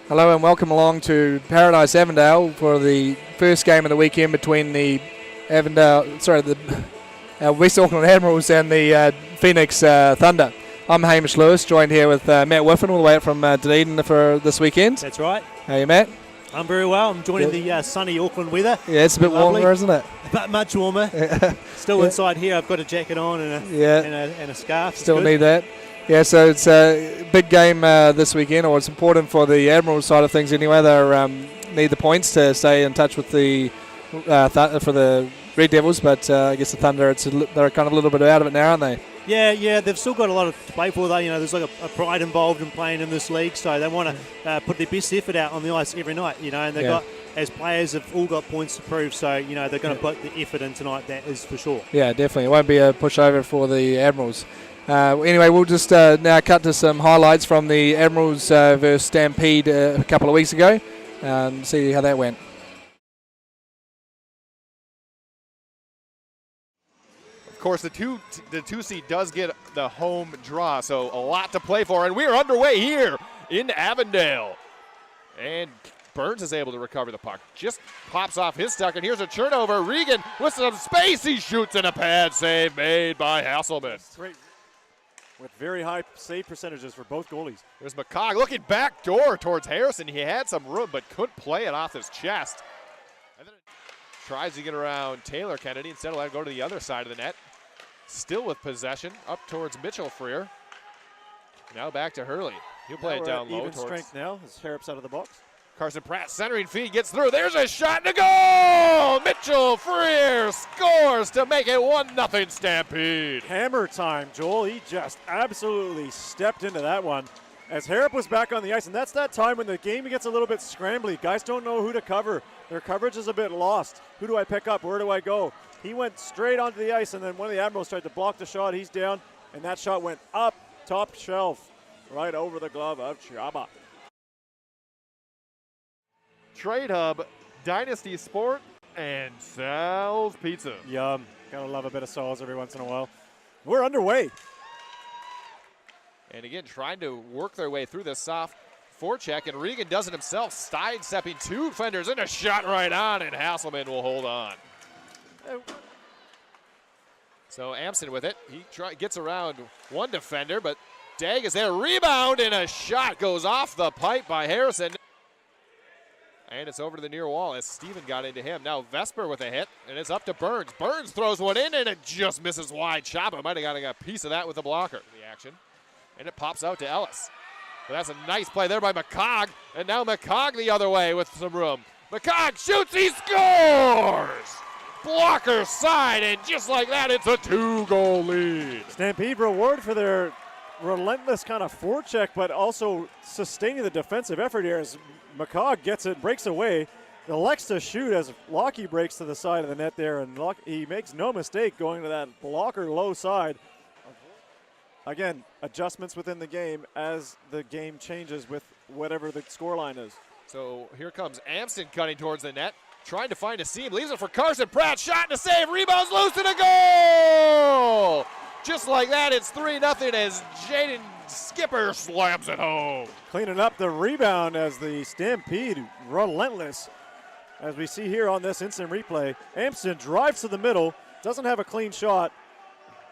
Hello and welcome along to Paradise Avondale for the first game of the weekend between the West Auckland Admirals and the Phoenix Thunder. I'm Hamish Lewis, joined here with Matt Whiffen all the way up from Dunedin for this weekend. That's right. How are you, Matt? I'm very well. I'm enjoying the sunny Auckland weather. Yeah, it's a bit warmer, isn't it? But much warmer. Still inside here. I've got a jacket on and a scarf. Still need that. Yeah, so it's a big game this weekend, or it's important for the Admirals side of things anyway. They need the points to stay in touch with the for the Red Devils, but I guess the Thunder, they're kind of a little bit out of it now, aren't they? Yeah, they've still got a lot to play for, though. You know, there's like a pride involved in playing in this league, so they want to put their best effort out on the ice every night. You know, and they've got, as players, have all got points to prove. So you know, they're going to put the effort in tonight. That is for sure. Yeah, definitely. It won't be a pushover for the Admirals. Anyway, we'll just now cut to some highlights from the Admirals versus Stampede a couple of weeks ago and see how that went. Of course, the two seed does get the home draw, so a lot to play for, and we are underway here in Avondale. And Burns is able to recover the puck. Just pops off his stick, and here's a turnover. Regan with some space. He shoots in a pad save made by Hasselman. Great. With very high save percentages for both goalies. There's McCog looking back door towards Harrison. He had some room, but couldn't play it off his chest. And then tries to get around Taylor Kennedy. Instead of letting it go to the other side of the net. Still with possession, up towards Mitchell Freer. Now back to Hurley. He'll play it down low. Even strength now as Harrop's out of the box. Carson Pratt centering feed gets through. There's a shot and a goal! Mitchell Freer scores to make it 1-0 Stampede. Hammer time, Joel. He just absolutely stepped into that one as Harrop was back on the ice. And that's that time when the game gets a little bit scrambly. Guys don't know who to cover. Their coverage is a bit lost. Who do I pick up? Where do I go? He went straight onto the ice, and then one of the Admirals tried to block the shot. He's down, and that shot went up top shelf right over the glove of Chaba. Trade Hub, Dynasty Sport, and Sal's Pizza. Yum. Gotta love a bit of Sal's every once in a while. We're underway. And again, trying to work their way through this soft forecheck, and Regan does it himself, sidestepping two defenders, and a shot right on, and Hasselman will hold on. So Amson with it. He gets around one defender, but Dag is there. Rebound, and a shot goes off the pipe by Harrison. And it's over to the near wall as Steven got into him. Now Vesper with a hit, and it's up to Burns. Burns throws one in, and it just misses wide. Chapa might have got a piece of that with the blocker. The action. And it pops out to Ellis. But that's a nice play there by McCog. And now McCog the other way with some room. McCog shoots, he scores! Blocker side, and just like that, it's a 2-goal lead. Stampede reward for their relentless kind of forecheck, but also sustaining the defensive effort here as McCog gets it, breaks away, elects to shoot as Lockie breaks to the side of the net there, and he makes no mistake going to that blocker low side. Again, adjustments within the game as the game changes with whatever the scoreline is. So here comes Amson cutting towards the net. Trying to find a seam, leaves it for Carson Pratt, shot and a save, rebounds loose and a goal! Just like that, it's 3-0 as Jaden Skipper slams it home. Cleaning up the rebound as the Stampede, relentless. As we see here on this instant replay, Amson drives to the middle, doesn't have a clean shot,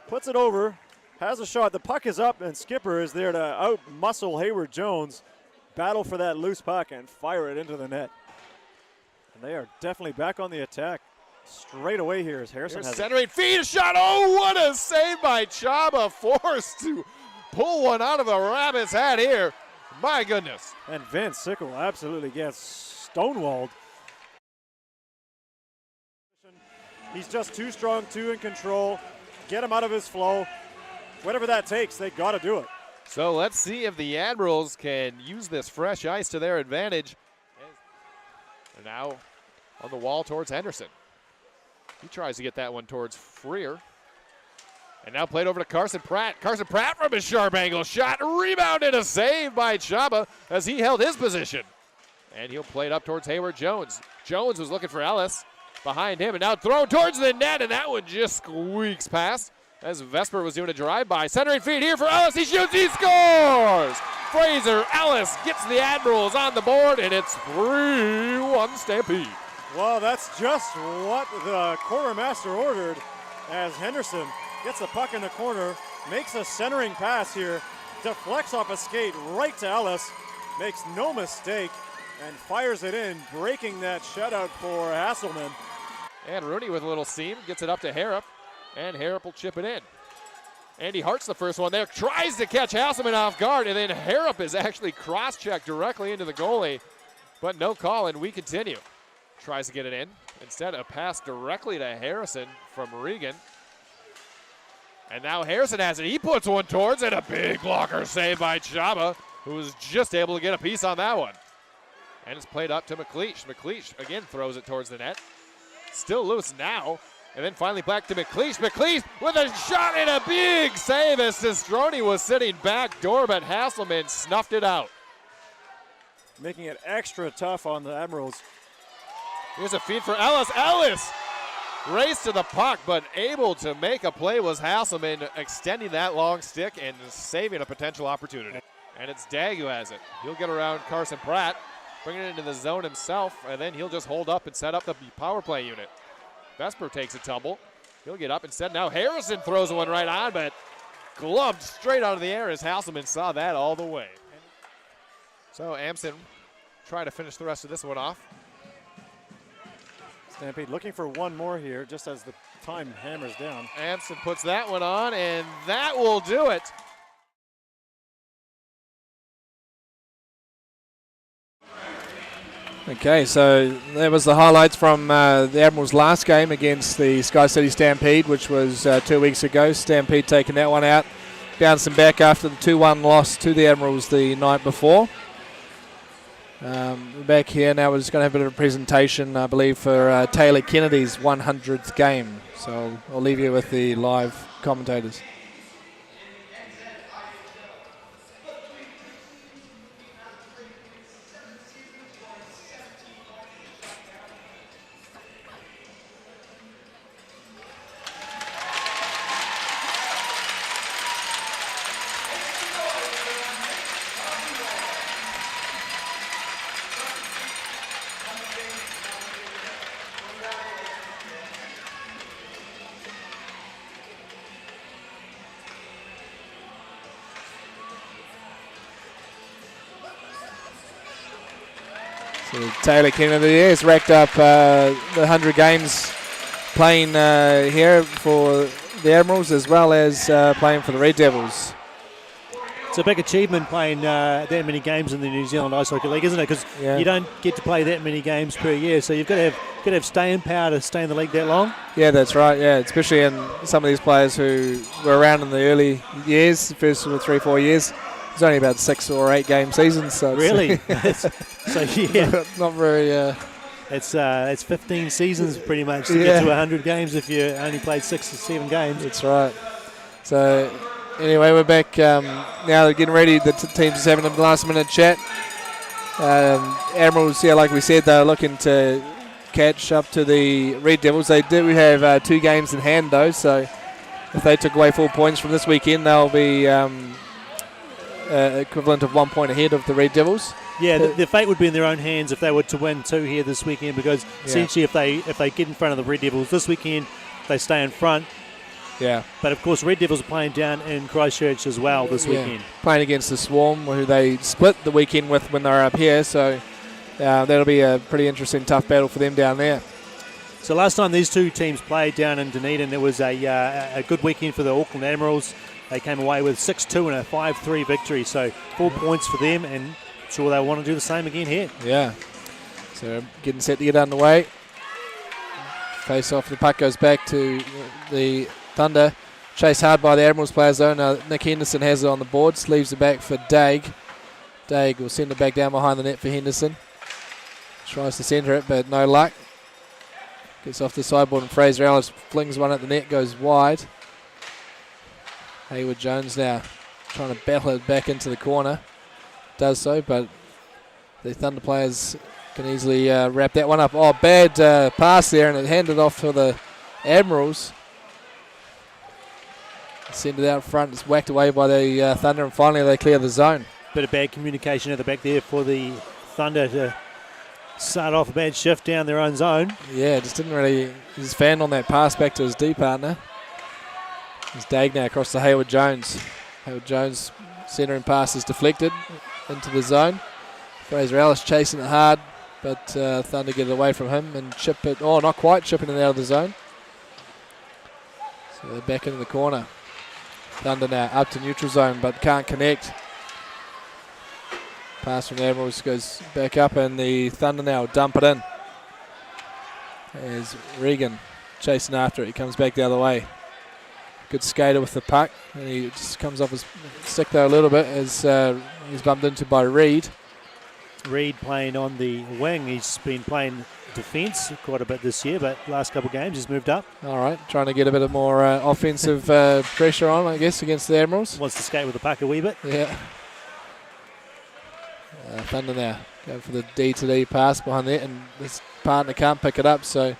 puts it over, has a shot, the puck is up, and Skipper is there to out-muscle Hayward Jones, battle for that loose puck and fire it into the net. They are definitely back on the attack straight away here as Harrison has centering feed, a shot. Oh, what a save by Chaba, forced to pull one out of a rabbit's hat here. My goodness. And Vince Sickle absolutely gets stonewalled. He's just too strong, too in control. Get him out of his flow. Whatever that takes, they got to do it. So let's see if the Admirals can use this fresh ice to their advantage. They're now on the wall towards Henderson. He tries to get that one towards Freer. And now played over to Carson Pratt. Carson Pratt from his sharp angle shot. Rebound and a save by Chaba as he held his position. And he'll play it up towards Hayward Jones. Jones was looking for Ellis behind him and now thrown towards the net, and that one just squeaks past as Vesper was doing a drive-by. Centering feed here for Ellis. He shoots, he scores! Fraser Ellis gets the Admirals on the board, and it's 3-1 Stampede. Well, that's just what the quartermaster ordered as Henderson gets the puck in the corner, makes a centering pass here, deflects off a skate right to Ellis, makes no mistake, and fires it in, breaking that shutout for Hasselman. And Rooney with a little seam, gets it up to Harrop, and Harrop will chip it in. Andy Hart's the first one there, tries to catch Hasselman off guard, and then Harrop is actually cross-checked directly into the goalie, but no call, and we continue. Tries to get it in. Instead, a pass directly to Harrison from Regan. And now Harrison has it. He puts one towards it. A big blocker save by Chaba, who was just able to get a piece on that one. And it's played up to McLeish. McLeish again throws it towards the net. Still loose now. And then finally back to McLeish. McLeish with a shot and a big save as Sistroni was sitting back door, but Hasselman snuffed it out. Making it extra tough on the Admirals. Here's a feed for Ellis. Ellis raced to the puck, but able to make a play was Hasselman, extending that long stick and saving a potential opportunity. And it's Dagg who has it. He'll get around Carson Pratt, bring it into the zone himself, and then he'll just hold up and set up the power play unit. Vesper takes a tumble. He'll get up instead. Now Harrison throws one right on, but gloved straight out of the air as Hasselman saw that all the way. So Amson trying to finish the rest of this one off. Stampede looking for one more here just as the time hammers down. Amson puts that one on, and that will do it. Okay, so that was the highlights from the Admirals' last game against the Sky City Stampede, which was 2 weeks ago. Stampede taking that one out, bouncing back after the 2-1 loss to the Admirals the night before. We're back here now. We're just going to have a bit of a presentation, I believe, for Taylor Kennedy's 100th game. So I'll leave you with the live commentators. So Taylor Kennedy has racked up the 100 games playing here for the Admirals as well as playing for the Red Devils. It's a big achievement playing that many games in the New Zealand Ice Hockey League, isn't it? Because you don't get to play that many games per year, so you've got to have staying power to stay in the league that long. Yeah, that's right. Yeah, especially in some of these players who were around in the early years, the first 3-4 years. It's only about 6 or 8 game seasons. So really? So yeah, not very. It's 15 seasons pretty much to get to 100 games if you only played 6 or 7 games. That's right. So anyway, we're back now. They're getting ready. The teams is having a last-minute chat. Admirals, like we said, they're looking to catch up to the Red Devils. They do have 2 games in hand, though. So if they took away 4 points from this weekend, they'll be equivalent of 1 point ahead of the Red Devils. Yeah, the fate would be in their own hands if they were to win 2 here this weekend, because essentially if they get in front of the Red Devils this weekend, they stay in front. Yeah. But of course, Red Devils are playing down in Christchurch as well this weekend. Playing against the Swarm, who they split the weekend with when they're up here. So that'll be a pretty interesting, tough battle for them down there. So last time these 2 teams played down in Dunedin, it was a good weekend for the Auckland Admirals. They came away with 6-2 and a 5-3 victory. So 4 points for them, and I'm sure they'll want to do the same again here. Yeah. So getting set to get underway. Face off, the puck goes back to the Thunder. Chased hard by the Admirals players though. Now Nick Henderson has it on the boards. Leaves it back for Dagg. Dagg will send it back down behind the net for Henderson. Tries to centre it, but no luck. Gets off the sideboard and Fraser Ellis flings one at the net, goes wide. Hayward Jones now trying to battle it back into the corner. Does so, but the Thunder players can easily wrap that one up. Oh, bad pass there, and it handed off to the Admirals. Send it out front. It's whacked away by the Thunder, and finally they clear the zone. Bit of bad communication at the back there for the Thunder to start off a bad shift down their own zone. Yeah, just didn't really. He's fanned on that pass back to his D partner. It's Dag now across to Hayward Jones. Hayward Jones centering pass is deflected into the zone. Fraser Ellis chasing it hard, but Thunder get it away from him and chip it. Oh, not quite chipping it out of the zone. So they're back into the corner. Thunder now up to neutral zone, but can't connect. Pass from the Admirals goes back up, and the Thunder now dump it in. There's Regan chasing after it. He comes back the other way. Good skater with the puck, and he just comes off his stick there a little bit as he's bumped into by Reed. Reed playing on the wing. He's been playing defence quite a bit this year, but last couple of games he's moved up. All right, trying to get a bit of more offensive pressure on, I guess, against the Admirals. Wants to skate with the puck a wee bit. Yeah. Thunder now going for the D-to-D pass behind there, and his partner can't pick it up, so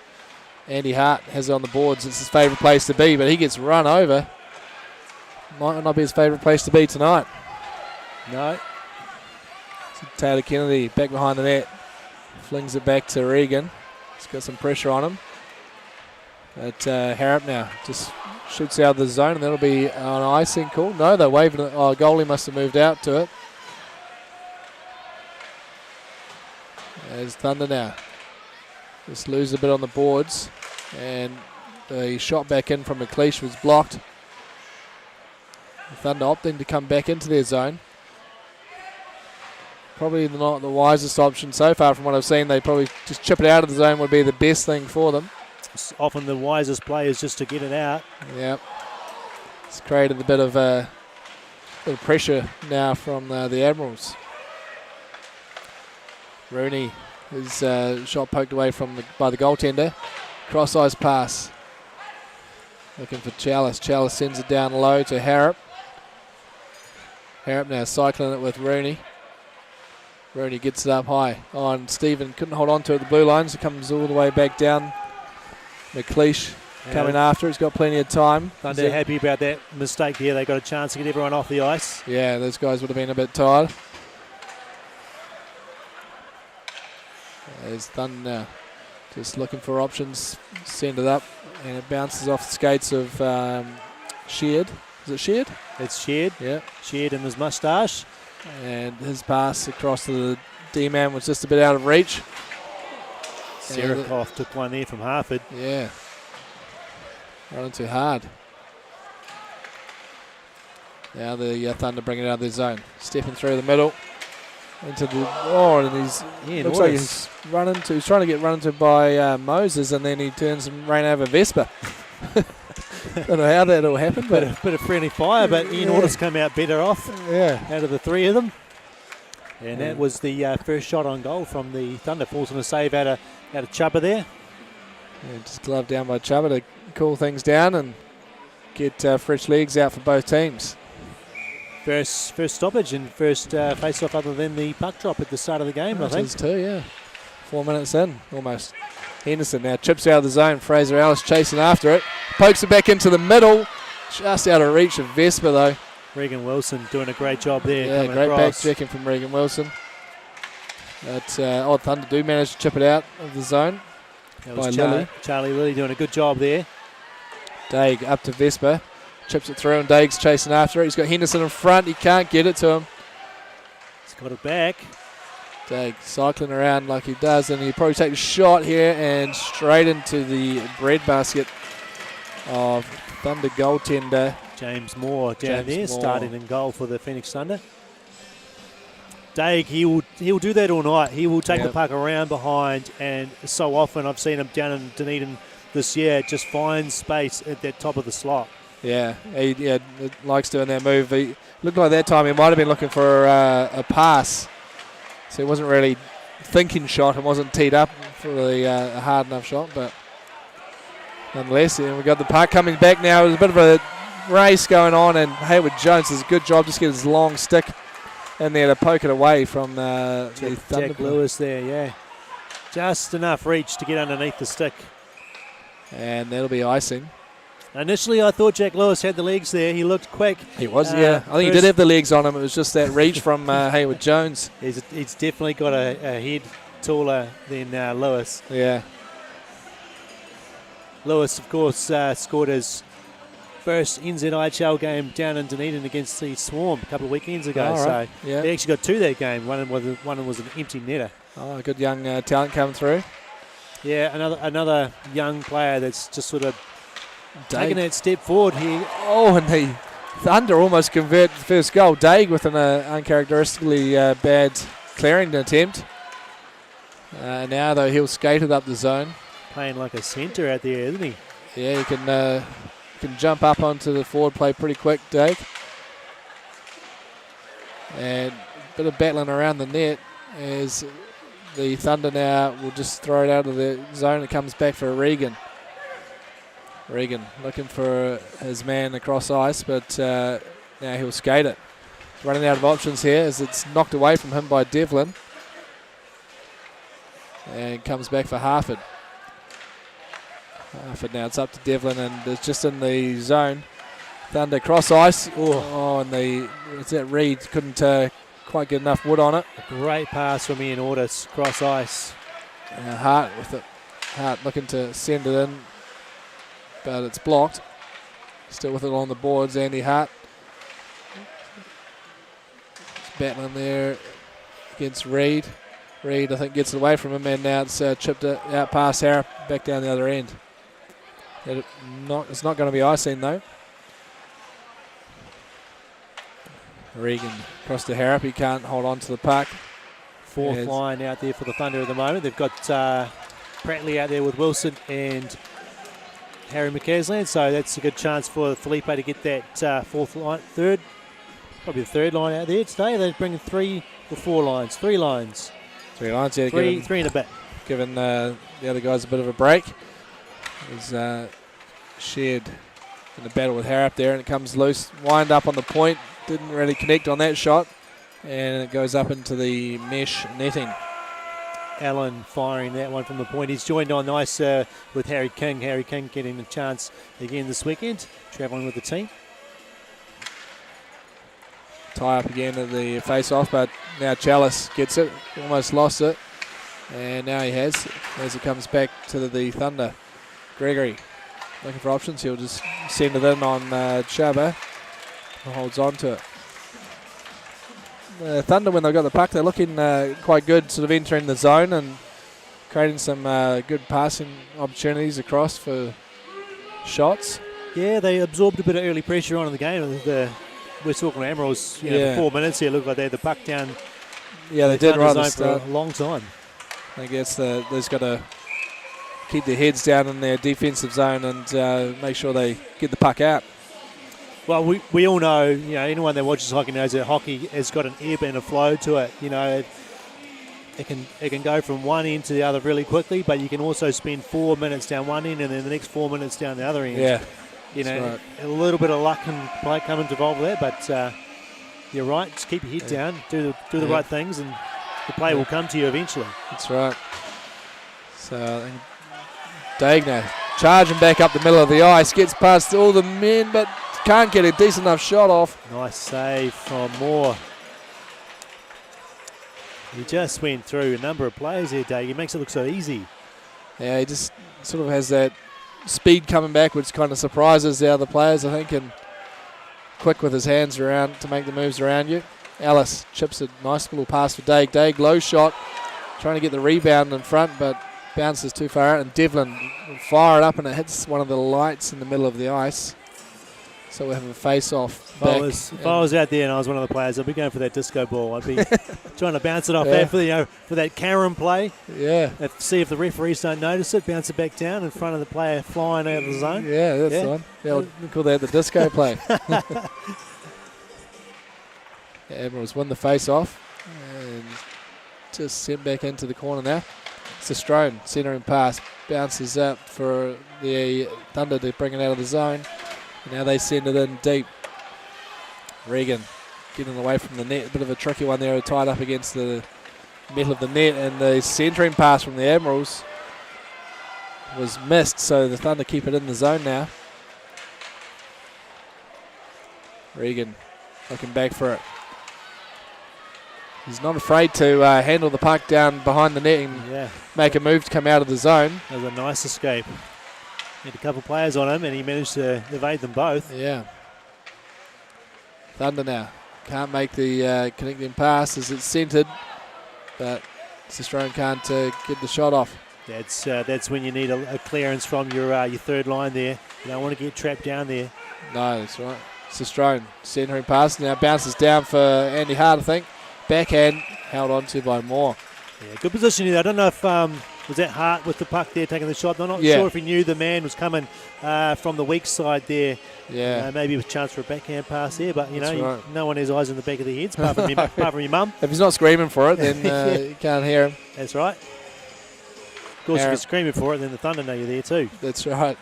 Andy Hart has it on the boards. It's his favourite place to be, but he gets run over. Might not be his favourite place to be tonight. No. So Taylor Kennedy back behind the net. Flings it back to Regan. He's got some pressure on him. But Harrop now just shoots out of the zone, and that'll be an icing call. No, they're waving it. Oh, goalie must have moved out to it. There's Thunder now. Just lose a bit on the boards, and the shot back in from McLeish was blocked. Thunder opting to come back into their zone. Probably not the wisest option so far from what I've seen. They probably just chip it out of the zone would be the best thing for them. It's often the wisest play is just to get it out. Yep. It's created a bit of pressure now from the Admirals. Rooney. His shot poked away by the goaltender. Cross-eyes pass. Looking for Chalice. Chalice sends it down low to Harrop. Harrop now cycling it with Rooney. Rooney gets it up high. Oh, and Stephen couldn't hold on to it at the blue line, so comes all the way back down. McLeish coming after. He's got plenty of time. Thunder happy about that mistake here. They got a chance to get everyone off the ice. Yeah, those guys would have been a bit tired. There's Thunder now. Just looking for options. Send it up. And it bounces off the skates of Sheard. Is it Sheard? It's Sheard. Yeah. Sheard and his moustache. And his pass across to the D-man was just a bit out of reach. Serikov took one there from Harford. Yeah. Running too hard. Now the Thunder bring it out of their zone. Stepping through the middle. Into the and looks like he's trying to get run into by Moses, and then he turns and ran over Vespa. Don't know how that all happened, but a bit of friendly fire. But Ian Orders come out better off. Yeah, out of the three of them, and that was the first shot on goal from the Thunder, forcing a save out of Chubba there. Yeah, just gloved down by Chubba to cool things down and get fresh legs out for both teams. First stoppage and first face-off other than the puck drop at the start of the game, I think. 2, yeah. 4 minutes in, almost. Henderson now chips out of the zone. Fraser Ellis chasing after it. Pokes it back into the middle. Just out of reach of Vespa, though. Regan Wilson doing a great job there. Yeah, great back checking from Regan Wilson. But Thunder do manage to chip it out of the zone. That was Lilly. Charlie Lilly doing a good job there. Daig up to Vespa. Chips it through, and Daig's chasing after it. He's got Henderson in front. He can't get it to him. He's got it back. Daig cycling around like he does, and he probably takes a shot here and straight into the breadbasket of Thunder goaltender James Moore down there, starting in goal for the Phoenix Thunder. Daig, he'll do that all night. He will take the puck around behind, and so often I've seen him down in Dunedin this year, just finds space at that top of the slot. Yeah, he likes doing that move. He looked like that time he might have been looking for a pass. So he wasn't really thinking shot and wasn't teed up for a hard enough shot. But nonetheless, we've got the puck coming back now. There's a bit of a race going on, and Hayward Jones does a good job. Just get his long stick in there to poke it away from the Thunder. Jack Lewis there, yeah. Just enough reach to get underneath the stick. And that'll be icing. Initially, I thought Jack Lewis had the legs there. He looked quick. He was, yeah. I think he did have the legs on him. It was just that reach from Hayward Jones. He's definitely got a head taller than Lewis. Yeah. Lewis, of course, scored his first NZIHL game down in Dunedin against the Swarm a couple of weekends ago. Oh, right. So yeah. he actually got 2 that game. One was an empty netter. Oh, good young talent coming through. Yeah, another young player that's just sort of taking that step forward here. Oh, and the Thunder almost convert the first goal. Daig with an uncharacteristically bad clearing attempt. Now, though, he'll skate it up the zone. Playing like a centre out there, isn't he? Yeah, he can jump up onto the forward play pretty quick, Daig. And a bit of battling around the net as the Thunder now will just throw it out of the zone. It comes back for Regan. Regan looking for his man across ice, but now he'll skate it. Running out of options here as it's knocked away from him by Devlin. And comes back for Harford. Harford now, it's up to Devlin, and it's just in the zone. Thunder cross ice. And it's that Reed couldn't quite get enough wood on it. A great pass from Ian Ortis, cross ice. Hart with it. Hart looking to send it in, but it's blocked. Still with it on the boards, Andy Hart. Battling there against Reed. Reed, I think, gets it away from him, and now it's chipped it out past Harrop, back down the other end. It's not going to be icing, though. Regan across to Harrop. He can't hold on to the puck. Fourth line out there for the Thunder at the moment. They've got Prattley out there with Wilson and Harry McCasland, so that's a good chance for Felipe to get that fourth line, probably the third line out there today. They're bringing 3 or 4 lines, 3 lines. 3 lines, yeah. Three and a bit. Giving the other guys a bit of a break. He's shared in the battle with Harrop there, and it comes loose. Wind up on the point. Didn't really connect on that shot. And it goes up into the mesh netting. Allen firing that one from the point. He's joined on nice with Harry King. Harry King getting a chance again this weekend, travelling with the team. Tie up again at the face-off, but now Chalice gets it. Almost lost it. And now he has, as it comes back to the Thunder. Gregory looking for options. He'll just send it in on Chaba. Holds on to it. The Thunder, when they've got the puck, they're looking quite good, sort of entering the zone and creating some good passing opportunities across for shots. Yeah, they absorbed a bit of early pressure on in the game. The West Auckland Admirals, for 4 minutes here, looked like they had the puck down. Yeah, they did right at the start for a long time. I guess they've got to keep their heads down in their defensive zone and make sure they get the puck out. Well, we all know, anyone that watches hockey knows that hockey has got an ebb and a flow to it. It can go from one end to the other really quickly, but you can also spend 4 minutes down one end and then the next 4 minutes down the other end. Yeah, right. A little bit of luck can come involved there, but you're right. Just keep your head down, do the right things, and the play will come to you eventually. That's right. So Dagner charging back up the middle of the ice, gets past all the men, but can't get a decent enough shot off. Nice save from Moore. He just went through a number of players here, Dave. He makes it look so easy. Yeah, he just sort of has that speed coming back, which kind of surprises the other players, I think, and quick with his hands around to make the moves around you. Ellis chips a nice little pass for Daig. Daig, low shot, trying to get the rebound in front, but bounces too far out, and Devlin will fire it up, and it hits one of the lights in the middle of the ice. So we have a face-off. If I was out there and I was one of the players, I'd be going for that disco ball. I'd be trying to bounce it off that for that Karen play. Yeah. See if the referees don't notice it, bounce it back down in front of the player flying out of the zone. Yeah, that's the one. Yeah, we'll call that the disco play. Admirals win the face-off and just sent back into the corner now. Cistrone, centering pass, bounces up for the Thunder to bring it out of the zone. Now they send it in deep. Regan getting away from the net. A bit of a tricky one there, tied up against the middle of the net, and the centering pass from the Admirals was missed, so the Thunder keep it in the zone now. Regan looking back for it. He's not afraid to handle the puck down behind the net and make a move to come out of the zone. That was a nice escape. Had a couple players on him, and he managed to evade them both. Yeah. Thunder now. Can't make the connecting pass as it's centred, but Cistrone can't get the shot off. That's when you need a clearance from your third line there. You don't want to get trapped down there. No, that's right. Cistrone centering pass now bounces down for Andy Hart, I think. Backhand held on to by Moore. Yeah, good position here. I don't know if was that Hart with the puck there taking the shot. I'm not sure if he knew the man was coming from the weak side there. Yeah, maybe it was a chance for a backhand pass there, but right. No one has eyes in the back of their heads apart from your mum. If he's not screaming for it, then you can't hear him. That's right. Of course, if you're screaming for it, then the Thunder know you're there too. That's right.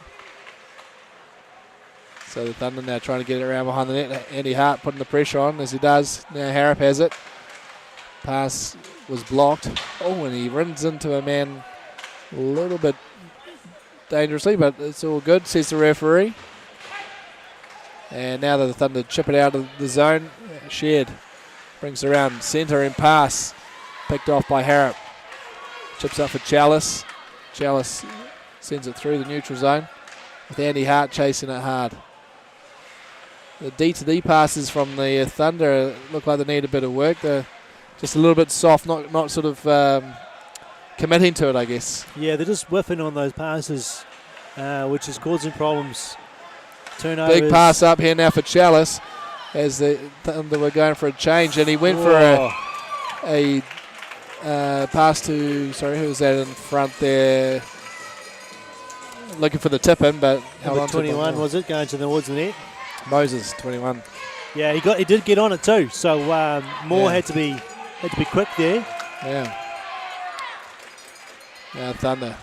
So the Thunder now trying to get it around behind the net. Andy Hart putting the pressure on as he does. Now Harrop has it. Pass was blocked. Oh, and he runs into a man a little bit dangerously, but it's all good, says the referee. And now the Thunder chip it out of the zone. Shared. Brings it around centre and pass. Picked off by Harrop. Chips up for Chalice. Chalice sends it through the neutral zone with Andy Hart chasing it hard. The D-to-D passes from the Thunder look like they need a bit of work. They're just a little bit soft, not sort of committing to it, I guess. Yeah, they're just whiffing on those passes, which is causing problems. Turnovers. Big pass up here now for Chalice as the Thunder were going for a change, and he went for a pass to, who was that in front there? Looking for the tip in, but held on to 21 was it, going towards the net? Moses, 21. Yeah, he did get on it too. So Moore had to be quick there. Yeah. Now Thunder.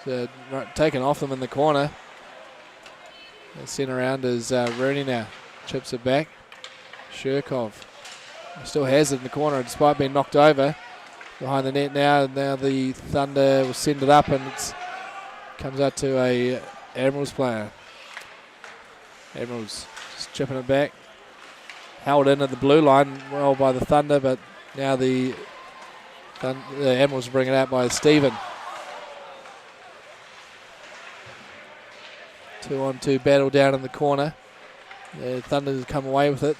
So taken off them in the corner. Sent around is Rooney now. Chips it back. Shirkov still has it in the corner despite being knocked over. Behind the net now. Now the Thunder will send it up and it comes out to a Admirals player. Admirals just chipping it back. Held in at the blue line well by the Thunder, but now the Admirals bring it out by Stephen. 2-on-2 battle down in the corner. The Thunder come away with it.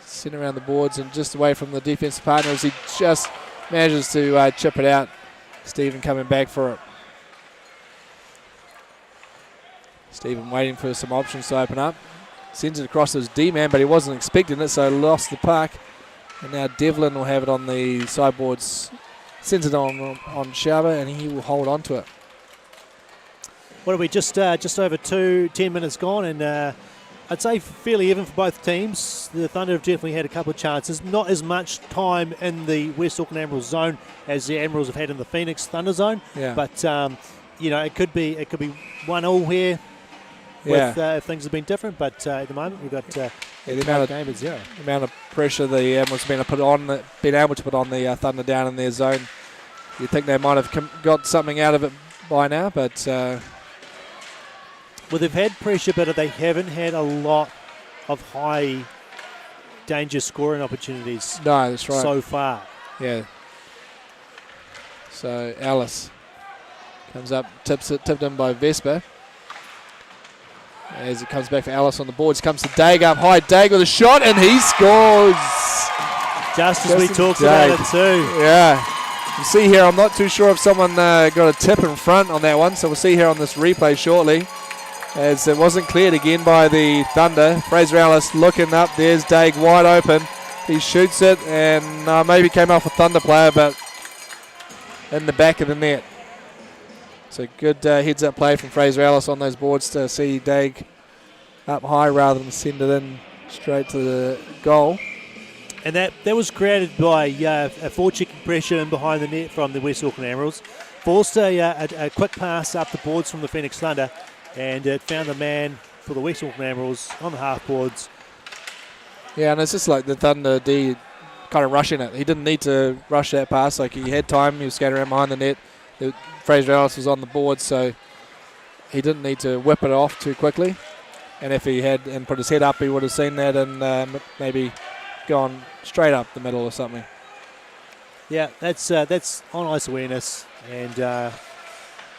Sent around the boards and just away from the defensive partner as he just manages to chip it out. Stephen coming back for it. Stephen waiting for some options to open up. Sends it across to his D-man, but he wasn't expecting it, so lost the puck. And now Devlin will have it on the sideboards. Sends it on Shaba, and he will hold on to it. What are we, just over 10 minutes gone, and I'd say fairly even for both teams. The Thunder have definitely had a couple of chances. Not as much time in the West Auckland Admirals zone as the Admirals have had in the Phoenix Thunder zone. Yeah. But it could be 1-1 here. If things have been different, but at the moment we've got the game at 0. The amount of pressure the Admirals have been able to put on the Thunder down in their zone. You'd think they might have got something out of it by now, but well, they've had pressure, but they haven't had a lot of high danger scoring opportunities. No, that's right. So far. Yeah. So Alice comes up, tipped in by Vesper. As it comes back for Alice on the boards, comes to Daig up high. Daig with a shot, and he scores. Just as we talked about it too. Yeah. You see here, I'm not too sure if someone got a tip in front on that one, so we'll see here on this replay shortly. As it wasn't cleared again by the Thunder. Fraser Alice looking up. There's Daig wide open. He shoots it, and maybe came off a Thunder player, but in the back of the net. So good heads-up play from Fraser Alice on those boards to see Daig up high rather than send it in straight to the goal. And that was created by a forechecking pressure in behind the net from the West Auckland Admirals. Forced a quick pass up the boards from the Phoenix Thunder, and it found the man for the West Auckland Admirals on the half boards. Yeah, and it's just like the Thunder D kind of rushing it. He didn't need to rush that pass. Like, he had time. He was skating around behind the net. Fraser Ellis was on the board, so he didn't need to whip it off too quickly. And if he had and put his head up, he would have seen that and maybe gone straight up the middle or something. Yeah, that's on ice awareness, and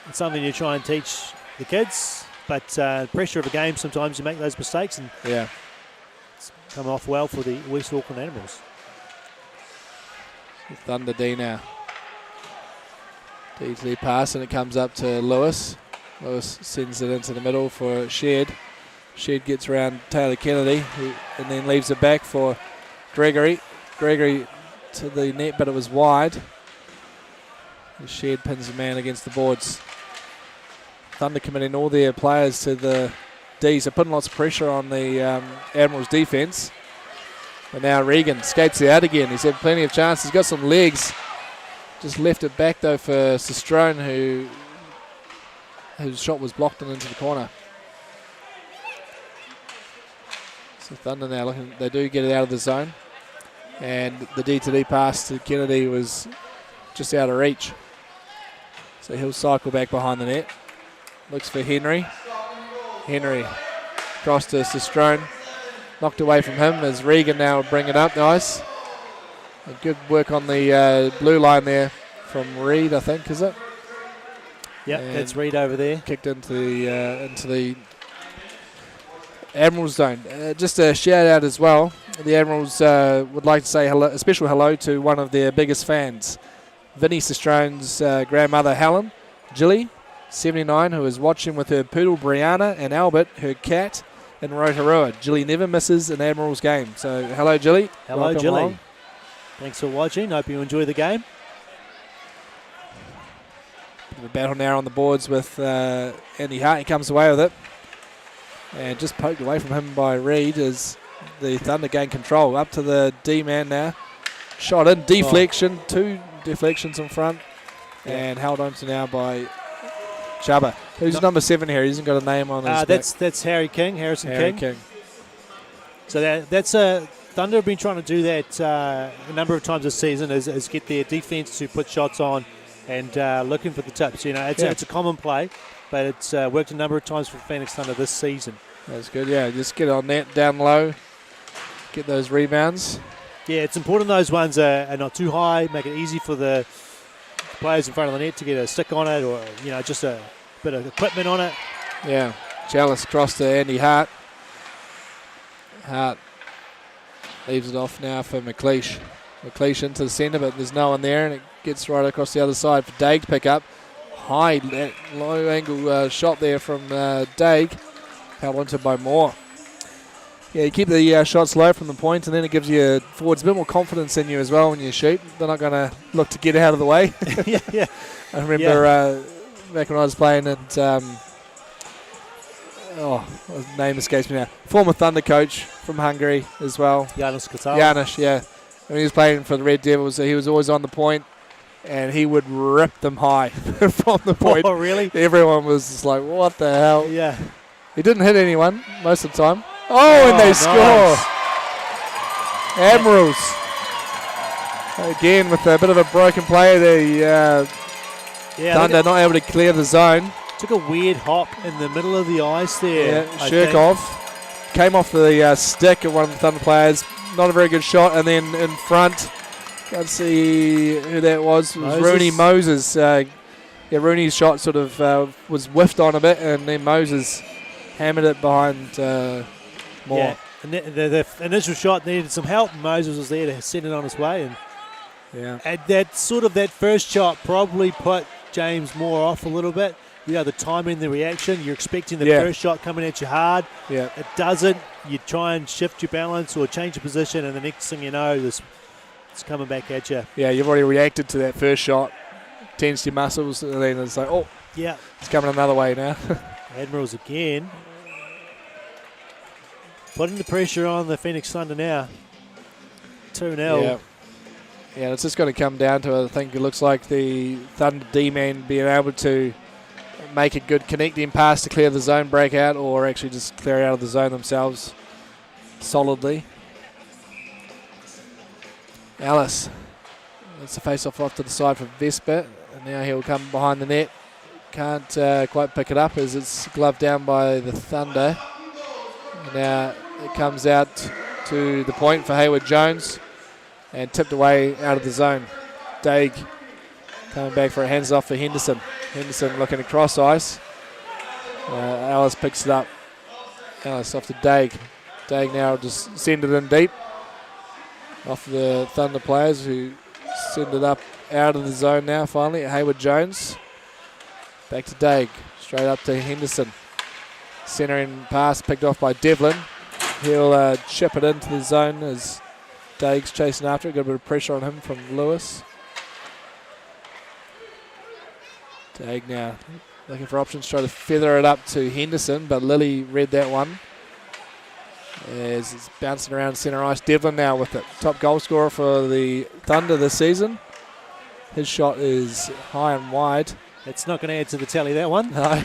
it's something you try and teach the kids. But pressure of a game, sometimes you make those mistakes, and yeah, it's come off well for the West Auckland Admirals. Thunder D now. D to the pass, and it comes up to Lewis. Lewis sends it into the middle for Shed. Shed gets around Taylor Kennedy, and then leaves it back for Gregory. Gregory to the net, but it was wide. Shed pins the man against the boards. Thunder committing all their players to the Ds. They're putting lots of pressure on the Admirals defence. But now Regan skates it out again. He's had plenty of chances. He's got some legs. Just left it back though for Sistrone, whose shot was blocked and into the corner. So Thunder now looking, they do get it out of the zone. And the D-to-D pass to Kennedy was just out of reach. So he'll cycle back behind the net. Looks for Henry. Henry across to Sistrone. Knocked away from him as Regan now will bring it up the ice. And good work on the blue line there from Reed, I think, is it? Yep, that's Reed over there. Kicked into the Admirals zone. Just a shout out as well. The Admirals would like to say a special hello to one of their biggest fans, Vinnie Sistrone's grandmother Helen, Jilly, 79, who is watching with her poodle Brianna and Albert, her cat, in Rotorua. Jilly never misses an Admirals game. So hello, Jilly. Hello, welcome Jilly. along. Thanks for watching. Hope you enjoy the game. Bit of a battle now on the boards with Andy Hart. He comes away with it. And just poked away from him by Reed as the Thunder gain control. Up to the D-man now. Shot in, deflection, 2 deflections in front. And held on to now by Chubba. Who's number 7 here? He hasn't got a name on his that's Harry King, Harrison Harry King. So that's Thunder have been trying to do that a number of times this season is get their defense to put shots on and looking for the tips. You know, it's a common play, but it's worked a number of times for Phoenix Thunder this season. That's good, yeah. Just get on net, down low, get those rebounds. Yeah, it's important those ones are not too high, make it easy for the players in front of the net to get a stick on it or, you know, just a bit of equipment on it. Yeah, Chalice across to Andy Hart. Hart leaves it off now for McLeish. McLeish into the centre, but there's no one there, and it gets right across the other side for Daig to pick up. High, low angle shot there from Daig. Held onto by Moore. Yeah, you keep the shots low from the point, and then it gives you forwards a bit more confidence in you as well when you shoot. They're not going to look to get out of the way. yeah. I remember back when I was playing at, his name escapes me now. Former Thunder coach from Hungary as well. Janusz Katal. Janusz, yeah. When he was playing for the Red Devils, he was always on the point, and he would rip them high from the point. Oh, really? Everyone was just like, what the hell? Yeah. He didn't hit anyone most of the time. Oh, and they score. Nice. Admirals. Again, with a bit of a broken play, the Thunder not able to clear the zone. Took a weird hop in the middle of the ice there. Yeah, Shirkov came off the stick of one of the Thunder players. Not a very good shot. And then in front, can't see who that was. It was Rooney Moses. Rooney's shot sort of was whiffed on a bit, and then Moses hammered it behind Moore. Yeah, and the initial shot needed some help. Moses was there to send it on his way, and that first shot probably put James Moore off a little bit. You know, the timing, the reaction. You're expecting the first shot coming at you hard. Yeah, it doesn't. You try and shift your balance or change your position, and the next thing you know, it's coming back at you. Yeah, you've already reacted to that first shot. Tensed your muscles, and then it's like, it's coming another way now. Admirals again. Putting the pressure on the Phoenix Thunder now. 2-0. Yeah, it's just going to come down to, I think it looks like the Thunder D-man being able to make a good connecting pass to clear the zone breakout, or actually just clear out of the zone themselves solidly. Ellis. That's a face-off off to the side for Vesper, and now he'll come behind the net. Can't quite pick it up as it's gloved down by the Thunder. Now it comes out to the point for Hayward Jones and tipped away out of the zone. Daig coming back for a hands off for Henderson. Henderson looking across ice. Ellis picks it up. Ellis off to Daig. Daig now just send it in deep. Off the Thunder players who send it up out of the zone now finally. Hayward Jones. Back to Daig. Straight up to Henderson. Centering pass picked off by Devlin. He'll chip it into the zone as Daig's chasing after it. Got a bit of pressure on him from Lewis. Daig now looking for options, try to feather it up to Henderson, but Lilly read that one. As it's bouncing around centre ice. Devlin now with it. Top goal scorer for the Thunder this season. His shot is high and wide. It's not going to add to the tally, that one. No.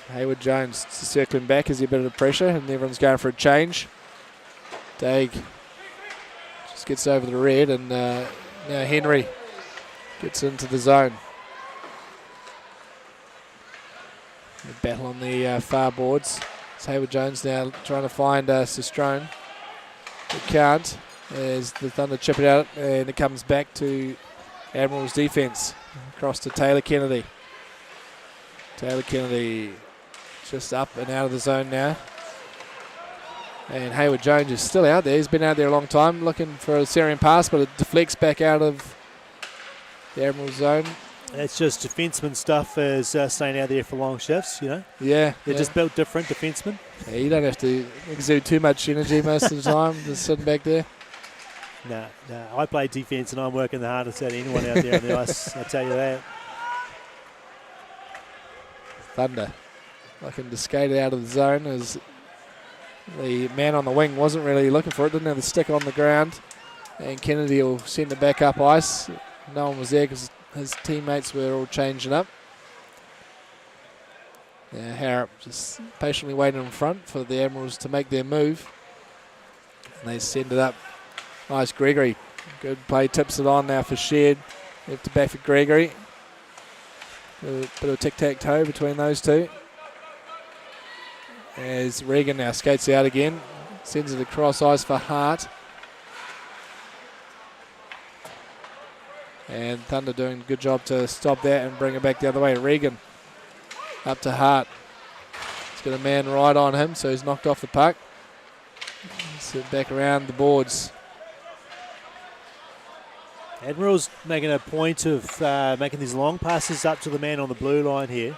Hayward Jones circling back as he a bit of pressure, and everyone's going for a change. Daig just gets over the red, and now Henry gets into the zone. The battle on the far boards. It's Hayward Jones now trying to find Sestrone. It can't as the Thunder chip it out, and it comes back to Admirals defence. Across to Taylor Kennedy. Taylor Kennedy just up and out of the zone now. And Hayward Jones is still out there. He's been out there a long time looking for a Syrian pass, but it deflects back out of the Admirals zone. That's just defenseman stuff as staying out there for long shifts, you know. Yeah. They're just built different, defensemen. Yeah, you don't have to exude too much energy most of the time, just sitting back there. No. I play defence and I'm working the hardest out of anyone out there on the ice, I'll tell you that. Thunder looking to skate it out of the zone as the man on the wing wasn't really looking for it, didn't have the stick on the ground. And Kennedy will send it back up ice. No one was there because his teammates were all changing up. Now Harrop just patiently waiting in front for the Admirals to make their move. And they send it up. Nice Gregory. Good play, tips it on now for Shed. Left to back for Gregory. A bit of tic-tac-toe between those two. As Regan now skates out again. Sends it across ice for Hart. And Thunder doing a good job to stop that and bring it back the other way. Regan up to Hart. He's got a man right on him, so he's knocked off the puck. Sit back around the boards. Admirals making a point of making these long passes up to the man on the blue line here.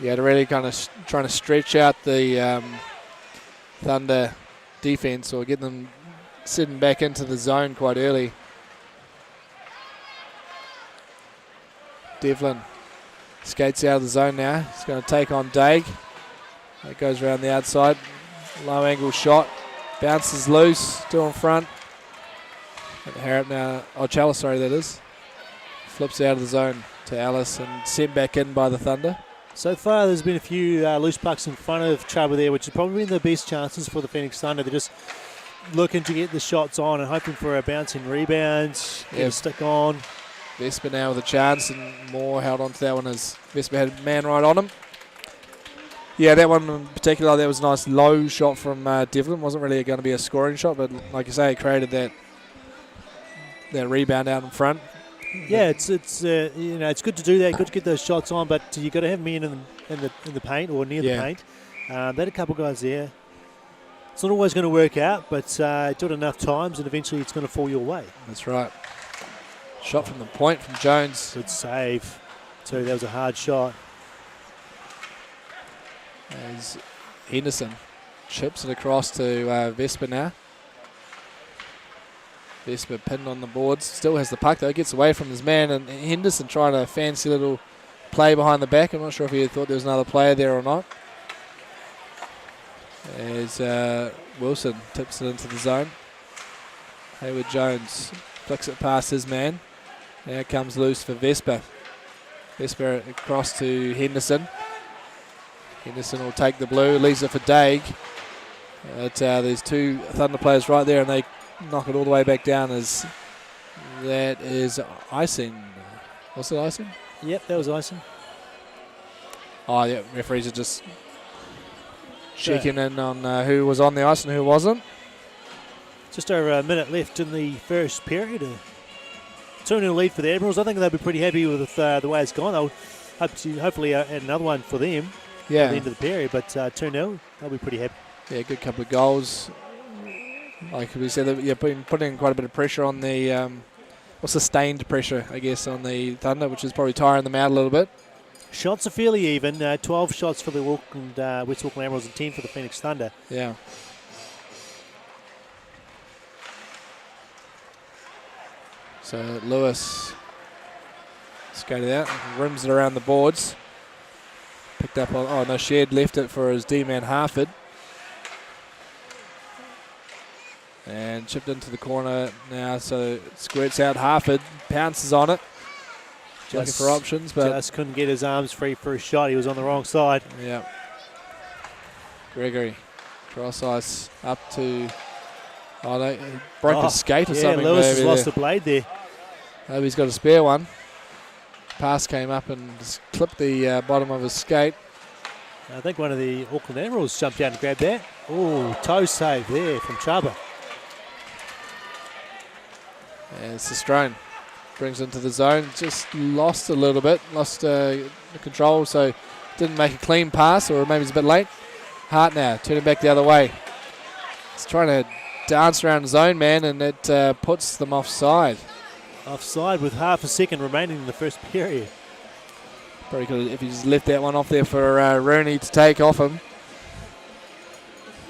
Yeah, to really kind of trying to stretch out the Thunder defense or get them sitting back into the zone quite early. Devlin skates out of the zone now. He's going to take on Daig. That goes around the outside. Low angle shot. Bounces loose. Still in front. And Harrop now. Oh, Chalice, sorry, that is. Flips out of the zone to Alice and sent back in by the Thunder. So far, there's been a few loose pucks in front of Chuba there, which has probably been the best chances for the Phoenix Thunder. They're just looking to get the shots on and hoping for a bouncing rebound, get a stick on. Vesper now with a chance, and Moore held on to that one as Vesper had a man right on him. Yeah, that one in particular, that was a nice low shot from Devlin. Wasn't really going to be a scoring shot, but like you say, it created that rebound out in front. Yeah, it's good to do that. Good to get those shots on, but you got to have men in the paint or near the paint. They had a couple guys there. It's not always going to work out, but do it enough times, and eventually it's going to fall your way. That's right. Shot from the point from Jones. Good save, too. That was a hard shot. As Henderson chips it across to Vesper now. Vesper pinned on the boards. Still has the puck though. Gets away from his man, and Henderson trying a fancy little play behind the back. I'm not sure if he thought there was another player there or not. As Wilson tips it into the zone. Hayward Jones flicks it past his man. Now comes loose for Vesper. Vesper across to Henderson. Henderson will take the blue, leaves it for Daig. But there's two Thunder players right there, and they knock it all the way back down as that is icing. Was it icing? Yep, that was icing. Oh, yeah, referees are just checking in on who was on the ice and who wasn't. Just over a minute left in the first period. 2-0 lead for the Admirals. I think they'll be pretty happy with the way it's gone. They'll hopefully add another one for them at the end of the period. But 2-0, they'll be pretty happy. Yeah, good couple of goals. Like we said, putting quite a bit of pressure on the, sustained pressure, I guess, on the Thunder, which is probably tiring them out a little bit. Shots are fairly even. 12 shots for the West Auckland Admirals and 10 for the Phoenix Thunder. Yeah. So Lewis skated out, rims it around the boards. Picked up on, Shed left it for his D-man Harford. And chipped into the corner now, so it squirts out. Harford pounces on it. Looking for options, but just couldn't get his arms free for a shot. He was on the wrong side. Yeah. Gregory, cross ice up to. Oh no, he broke his skate or something. Lewis has lost the blade there. Maybe he's got a spare one. Pass came up and just clipped the bottom of his skate. I think one of the Auckland Admirals jumped out and grabbed that. Oh, toe save there from Chaba. And Sestrone brings into the zone. Just lost a little bit, lost the control, so didn't make a clean pass, or maybe it's a bit late. Hart now, turning back the other way. He's trying to dance around his own man, and it puts them offside. Offside with half a second remaining in the first period. Probably could have, if he just left that one off there for Rooney to take off him.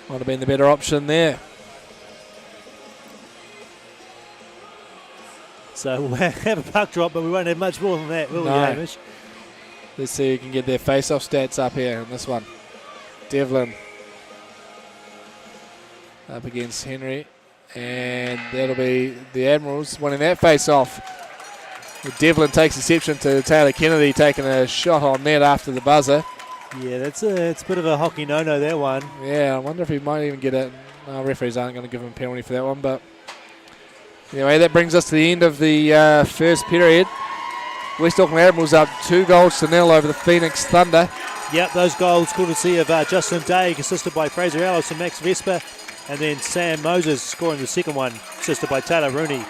Might have been the better option there. So we'll have a puck drop, but we won't have much more than that, will we, No. Hamish? Let's see who can get their face-off stats up here in this one. Devlin up against Henry, and that'll be the Admirals winning that face-off. Devlin takes exception to Taylor Kennedy taking a shot on net after the buzzer. Yeah, it's a bit of a hockey no-no, that one. Yeah, I wonder if he might even get it. No, referees aren't going to give him a penalty for that one, but anyway, that brings us to the end of the first period. West Auckland Admirals up 2-0 over the Phoenix Thunder. Yep, those goals courtesy of Justin Day, assisted by Fraser Ellis and Max Vesper, and then Sam Moses scoring the second one, assisted by Taylor Rooney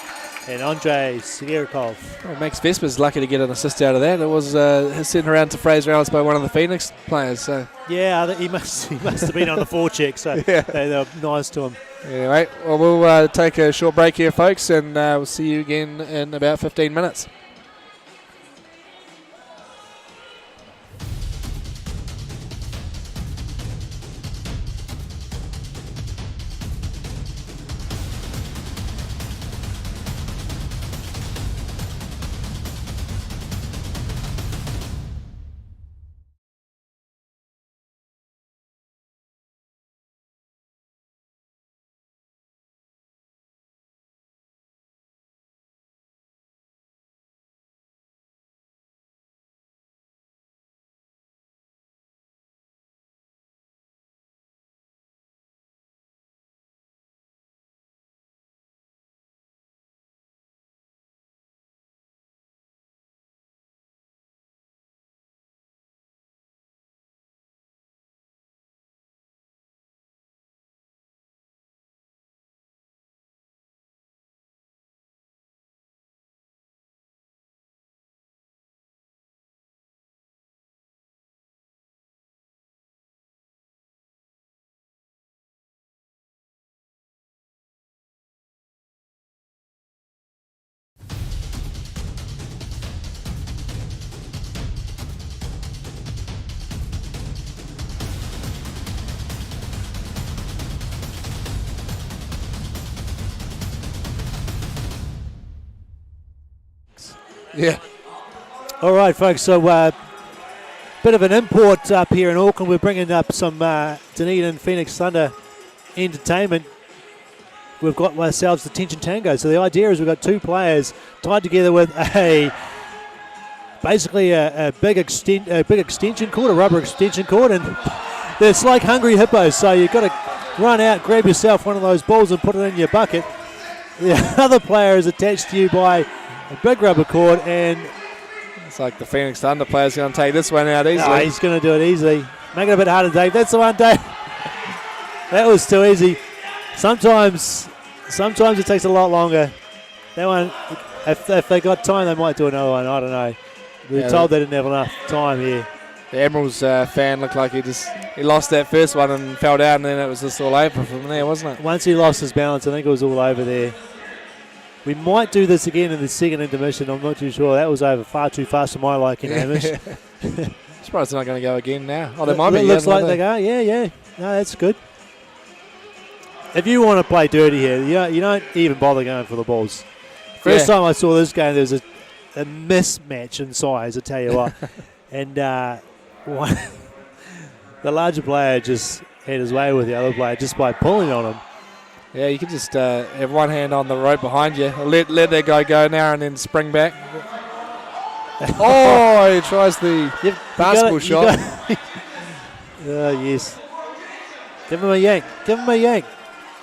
and Andrei Sigerikov. Well, Max Vesper's lucky to get an assist out of that. It was sent around to Fraser Ellis by one of the Phoenix players. So yeah, he must have been on the forecheck, so yeah. they were nice to him. Anyway, well, we'll take a short break here, folks, and we'll see you again in about 15 minutes. Yeah. All right, folks, so bit of an import up here in Auckland. We're bringing up some Dunedin Phoenix Thunder entertainment. We've got ourselves the Tension Tango. So the idea is we've got two players tied together with basically a big extension cord, a rubber extension cord, and it's like hungry hippos. So you've got to run out, grab yourself one of those balls and put it in your bucket. The other player is attached to you by a big rubber cord, and it's like the Phoenix Thunder player's going to take this one out easily. No, he's going to do it easily. Make it a bit harder, Dave. That's the one, Dave. That was too easy. Sometimes it takes a lot longer. That one, if they got time, they might do another one. I don't know. We were told they didn't have enough time here. The Admirals fan looked like he lost that first one and fell down, and then it was just all over from there, wasn't it? Once he lost his balance, I think it was all over there. We might do this again in the second intermission. I'm not too sure. That was over far too fast for my liking, Hamish. Surprised they're not going to go again now. Oh, they might be. It looks like they go. Yeah. No, that's good. If you want to play dirty here, you don't even bother going for the balls. First time I saw this game, there was a mismatch in size, I tell you what. And the larger player just had his way with the other player just by pulling on him. Yeah, you could just have one hand on the rope behind you. Let that guy go now and then spring back. Oh, he tries the basketball shot. Yes. Give him a yank.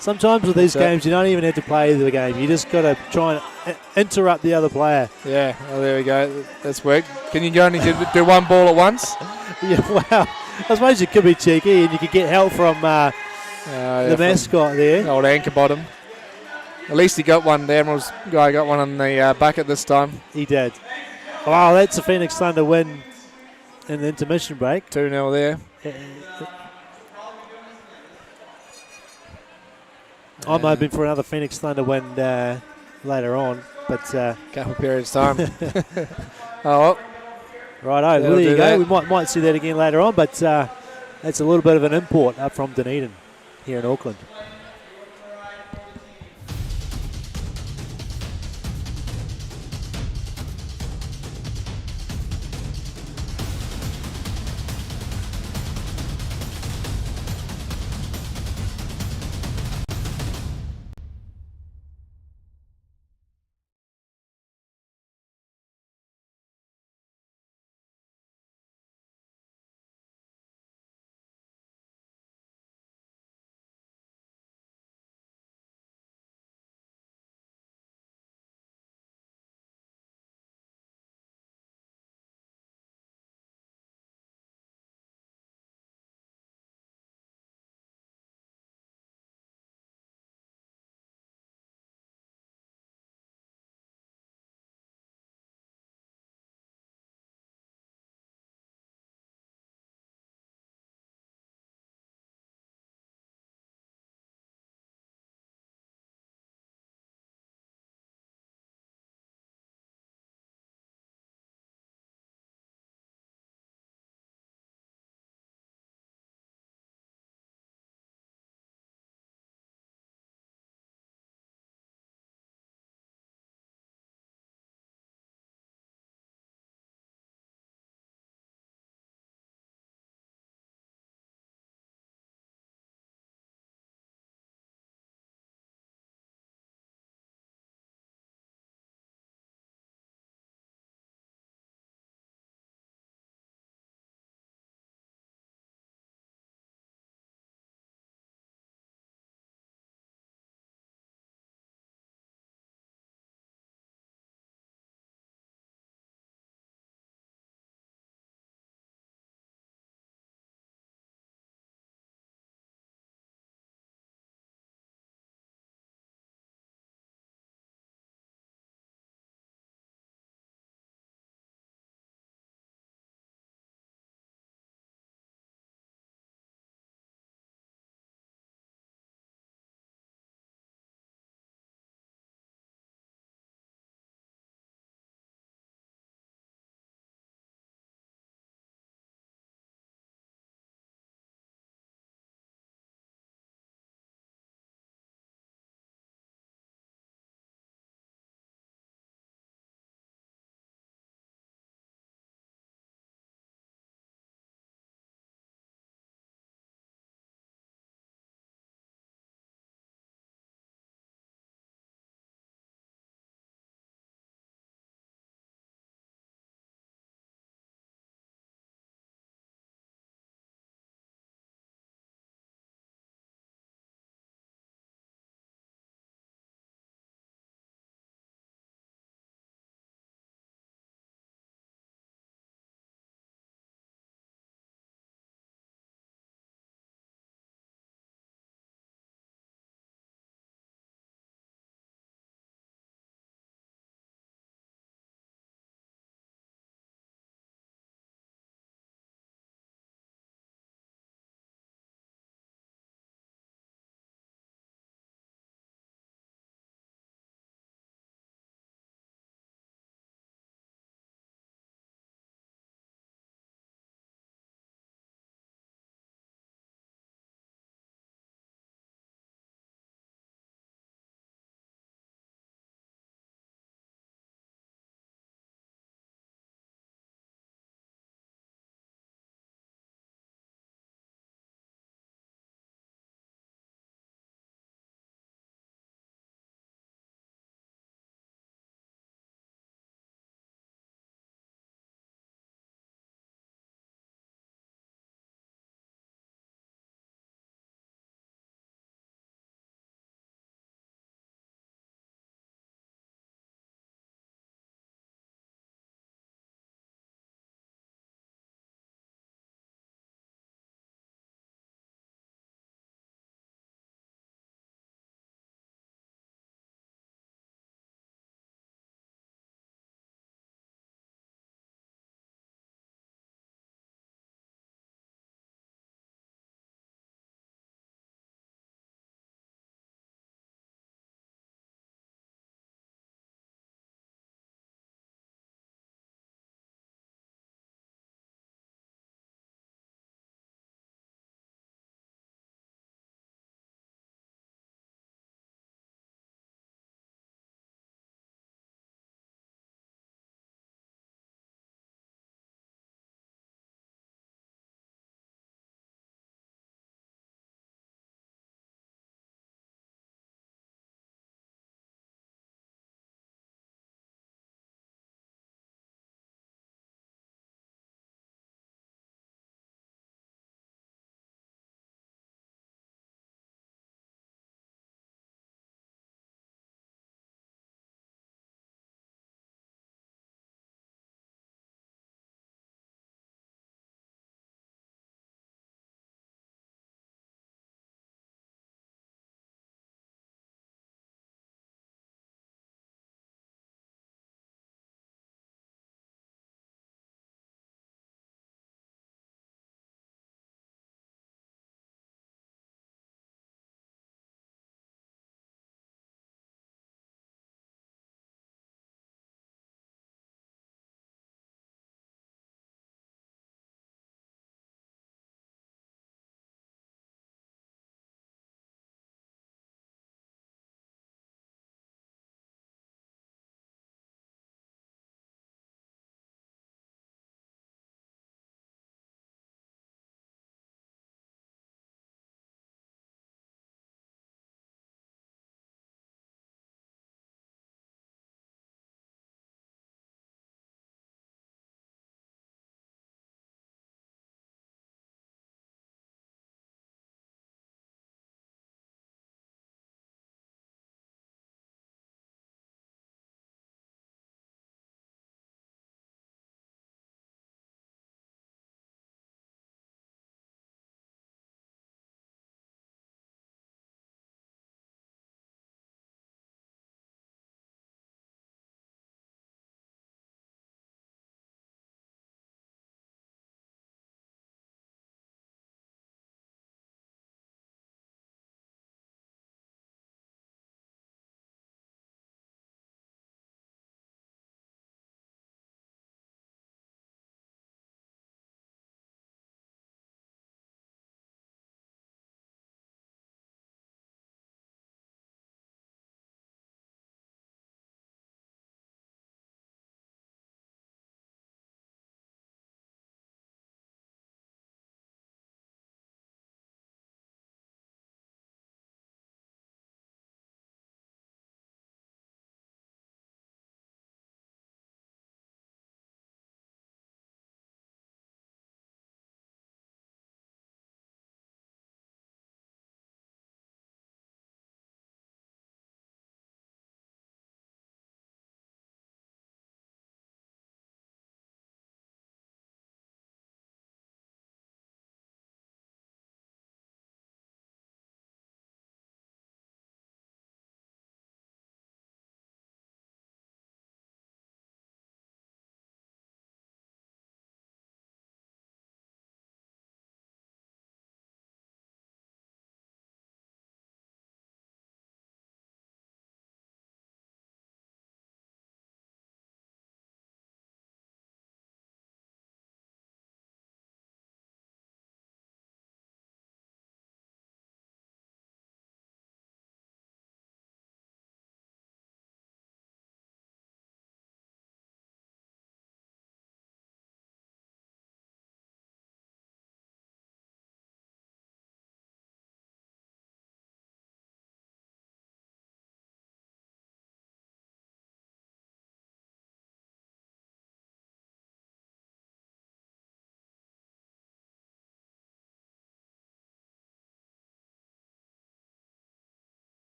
Sometimes with these games, you don't even have to play the game. You just got to try and interrupt the other player. Yeah, well, there we go. That's worked. Can you go and do one ball at once? Yeah, wow. I suppose you could be cheeky and you could get help from the mascot there. Old anchor bottom. At least he got one. The Admirals guy got one on the bucket this time. He did. Wow, that's a Phoenix Thunder win in the intermission break. 2-0 there. I'm hoping for another Phoenix Thunder win later on, but couple periods time. Oh well. Righto, well, there you go. We might see that again later on, but that's a little bit of an import up from Dunedin here in Auckland.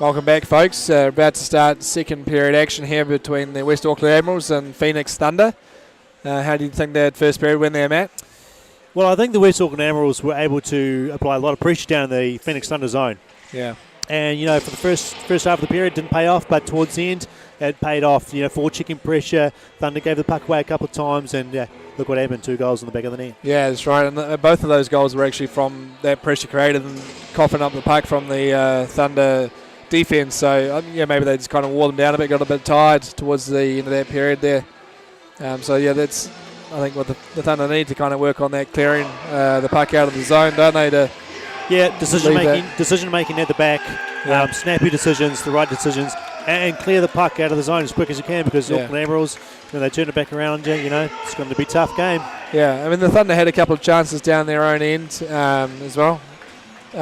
Welcome back, folks. About to start second period action here between the West Auckland Admirals and Phoenix Thunder. How do you think that first period went there, Matt? Well, I think the West Auckland Admirals were able to apply a lot of pressure down in the Phoenix Thunder zone. Yeah. And, for the first half of the period, didn't pay off, but towards the end, it paid off. Forward checking pressure. Thunder gave the puck away a couple of times, and look what happened, 2 goals in the back of the net. Yeah, that's right. And both of those goals were actually from that pressure created and coughing up the puck from the Thunder defence. So, maybe they just kind of wore them down a bit, got a bit tired towards the end of that period there. That's, I think, what the Thunder need to kind of work on that, clearing the puck out of the zone, don't they? Decision making at the back, snappy decisions, the right decisions, and clear the puck out of the zone as quick as you can, because Auckland Admirals, when they turn it back around, it's going to be a tough game. Yeah, I mean, the Thunder had a couple of chances down their own end as well. They,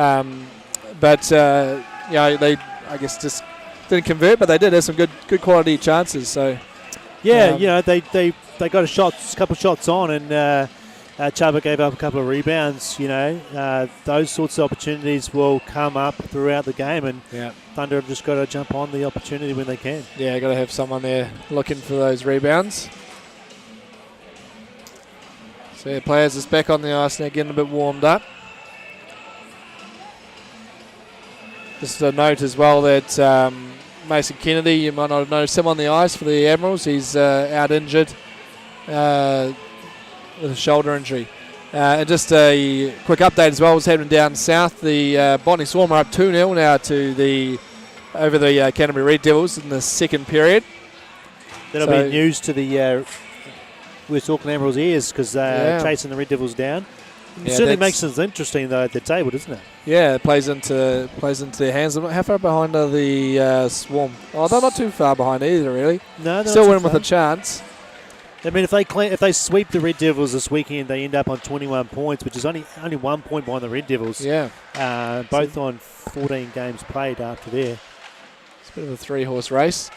I guess, just didn't convert, but they did have some good quality chances. So they got a couple of shots on, and Chuba gave up a couple of rebounds. Those sorts of opportunities will come up throughout the game, and Thunder have just got to jump on the opportunity when they can. Yeah, got to have someone there looking for those rebounds. So players is back on the ice now, getting a bit warmed up. Just a note as well that Mason Kennedy, you might not have noticed him on the ice for the Admirals. He's out injured with a shoulder injury. And just a quick update as well, what's happening down south. The Botany Swarm are up 2-0 now over the Canterbury Red Devils in the second period. That'll be news to the West Auckland Admirals' ears, because they're chasing the Red Devils down. It certainly makes things interesting, though, at the table, doesn't it? Yeah, it plays into their hands. How far behind are the Swarm? Oh, they're not too far behind either, really. No, they're still not winning with a chance. I mean, if they sweep the Red Devils this weekend, they end up on 21 points, which is only 1 point behind the Red Devils. Yeah. Both on 14 games played after there. It's a bit of a 3-horse race.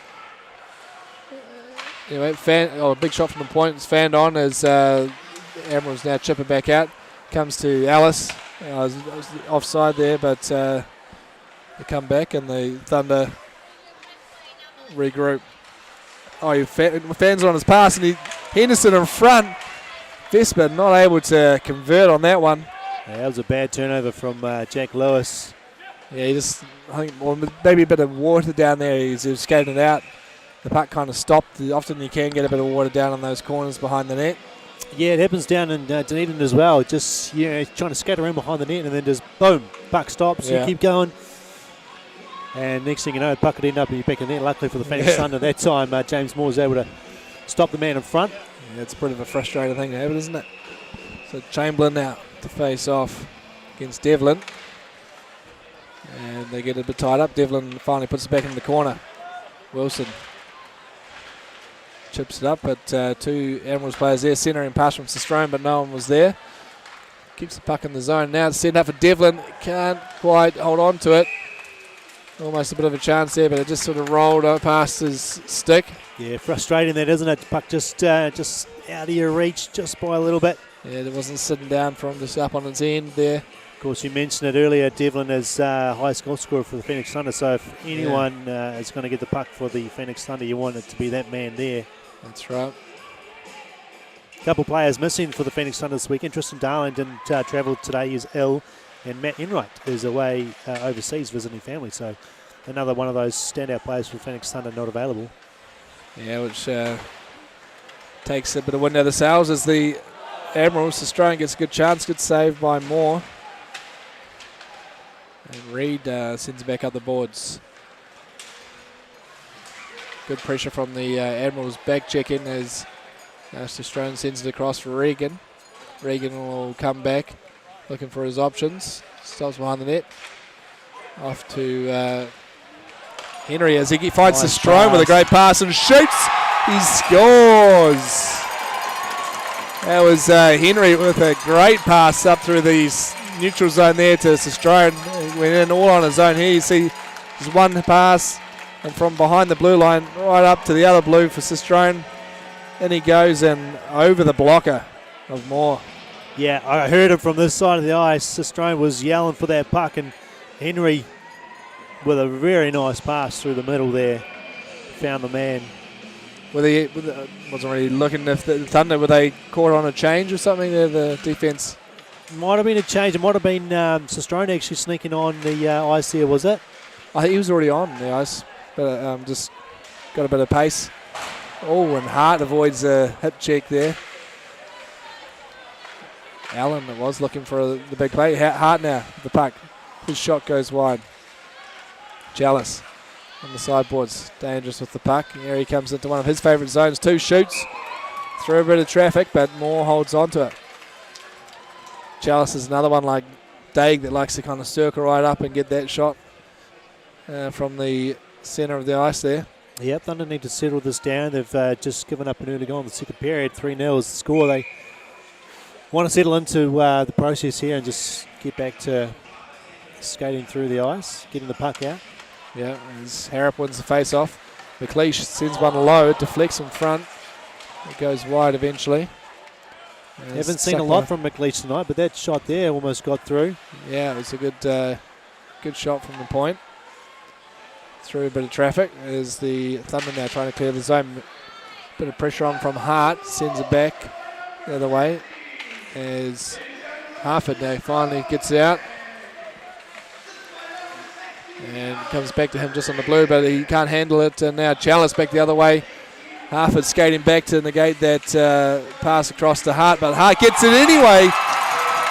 Anyway, a big shot from the point. It's fanned on as Admirals now chip it back out. Comes to Alice. Was offside there, but they come back and the Thunder regroup. Oh, fans on his pass, and Henderson in front. Vesper not able to convert on that one. Yeah, that was a bad turnover from Jack Lewis. Yeah, maybe a bit of water down there. He was skating it out. The puck kind of stopped. Often you can get a bit of water down on those corners behind the net. Yeah, it happens down in Dunedin as well. Just trying to scatter around behind the net, and then just boom, puck stops. You keep going, and next thing you know, the puck could end up in your back of the net. Luckily for the Phoenix Thunder, that time James Moore was able to stop the man in front. Yeah, it's a bit of a frustrating thing to have, isn't it? So Chamberlain now to face off against Devlin, and they get a bit tied up. Devlin finally puts it back in the corner. Wilson chips it up, but 2 Admirals players there, centre and pass from Sistrone, but no one was there. Keeps the puck in the zone. Now it's set up for Devlin. Can't quite hold on to it. Almost a bit of a chance there, but it just sort of rolled past his stick. Yeah, frustrating that, isn't it? The puck just out of your reach, just by a little bit. Yeah, it wasn't sitting down from just up on its end there. Of course, you mentioned it earlier, Devlin is highest goal scorer for the Phoenix Thunder, so if anyone is going to get the puck for the Phoenix Thunder, you want it to be that man there. That's right. A couple players missing for the Phoenix Thunder this weekend. Tristan Darling didn't travel today. He's ill. And Matt Enright is away overseas visiting family. So another one of those standout players for the Phoenix Thunder not available. Yeah, which takes a bit of wind out of the sails as the Admirals. Australian gets a good chance. Good save by Moore. And Reid sends back up the boards. Good pressure from the Admirals back check in as Australian sends it across for Regan. Regan will come back looking for his options. Stops behind the net. Off to Henry as he finds Sistrone with a great pass and shoots. He scores. That was Henry with a great pass up through the neutral zone there to Sistrone. He went in all on his own here. You see there's one pass. And from behind the blue line, right up to the other blue for Sistrone. And he goes and over the blocker of Moore. Yeah, I heard him from this side of the ice. Sistrone was yelling for that puck, and Henry with a very nice pass through the middle there. Found the man. Wasn't really looking if the Thunder, were they caught on a change or something there, the defence? Might have been a change. It might have been Sestrone actually sneaking on the ice there, was it? I think he was already on the ice, but just got a bit of pace. Oh, and Hart avoids a hip check there. Allen was looking for the big play. Hart now, the puck. His shot goes wide. Chalice on the sideboards, dangerous with the puck. Here he comes into one of his favourite zones. 2 shoots through a bit of traffic, but Moore holds on to it. Chalice is another one like Daig that likes to kind of circle right up and get that shot from the centre of the ice there. Yep, Thunder need to settle this down. They've just given up an early goal in the second period. 3-0 is the score. They want to settle into the process here and just get back to skating through the ice, getting the puck out. Yeah, as Harrop wins the face-off. McLeish sends one low, it deflects in front. It goes wide eventually. Haven't seen a lot from McLeish tonight, but that shot there almost got through. Yeah, it was a good shot from the point. Through a bit of traffic as the Thunder now trying to clear the zone. Bit of pressure on from Hart, sends it back the other way as Harford now finally gets out. And comes back to him just on the blue, but he can't handle it. And now Chalice back the other way. Harford skating back to negate that pass across to Hart, but Hart gets it anyway,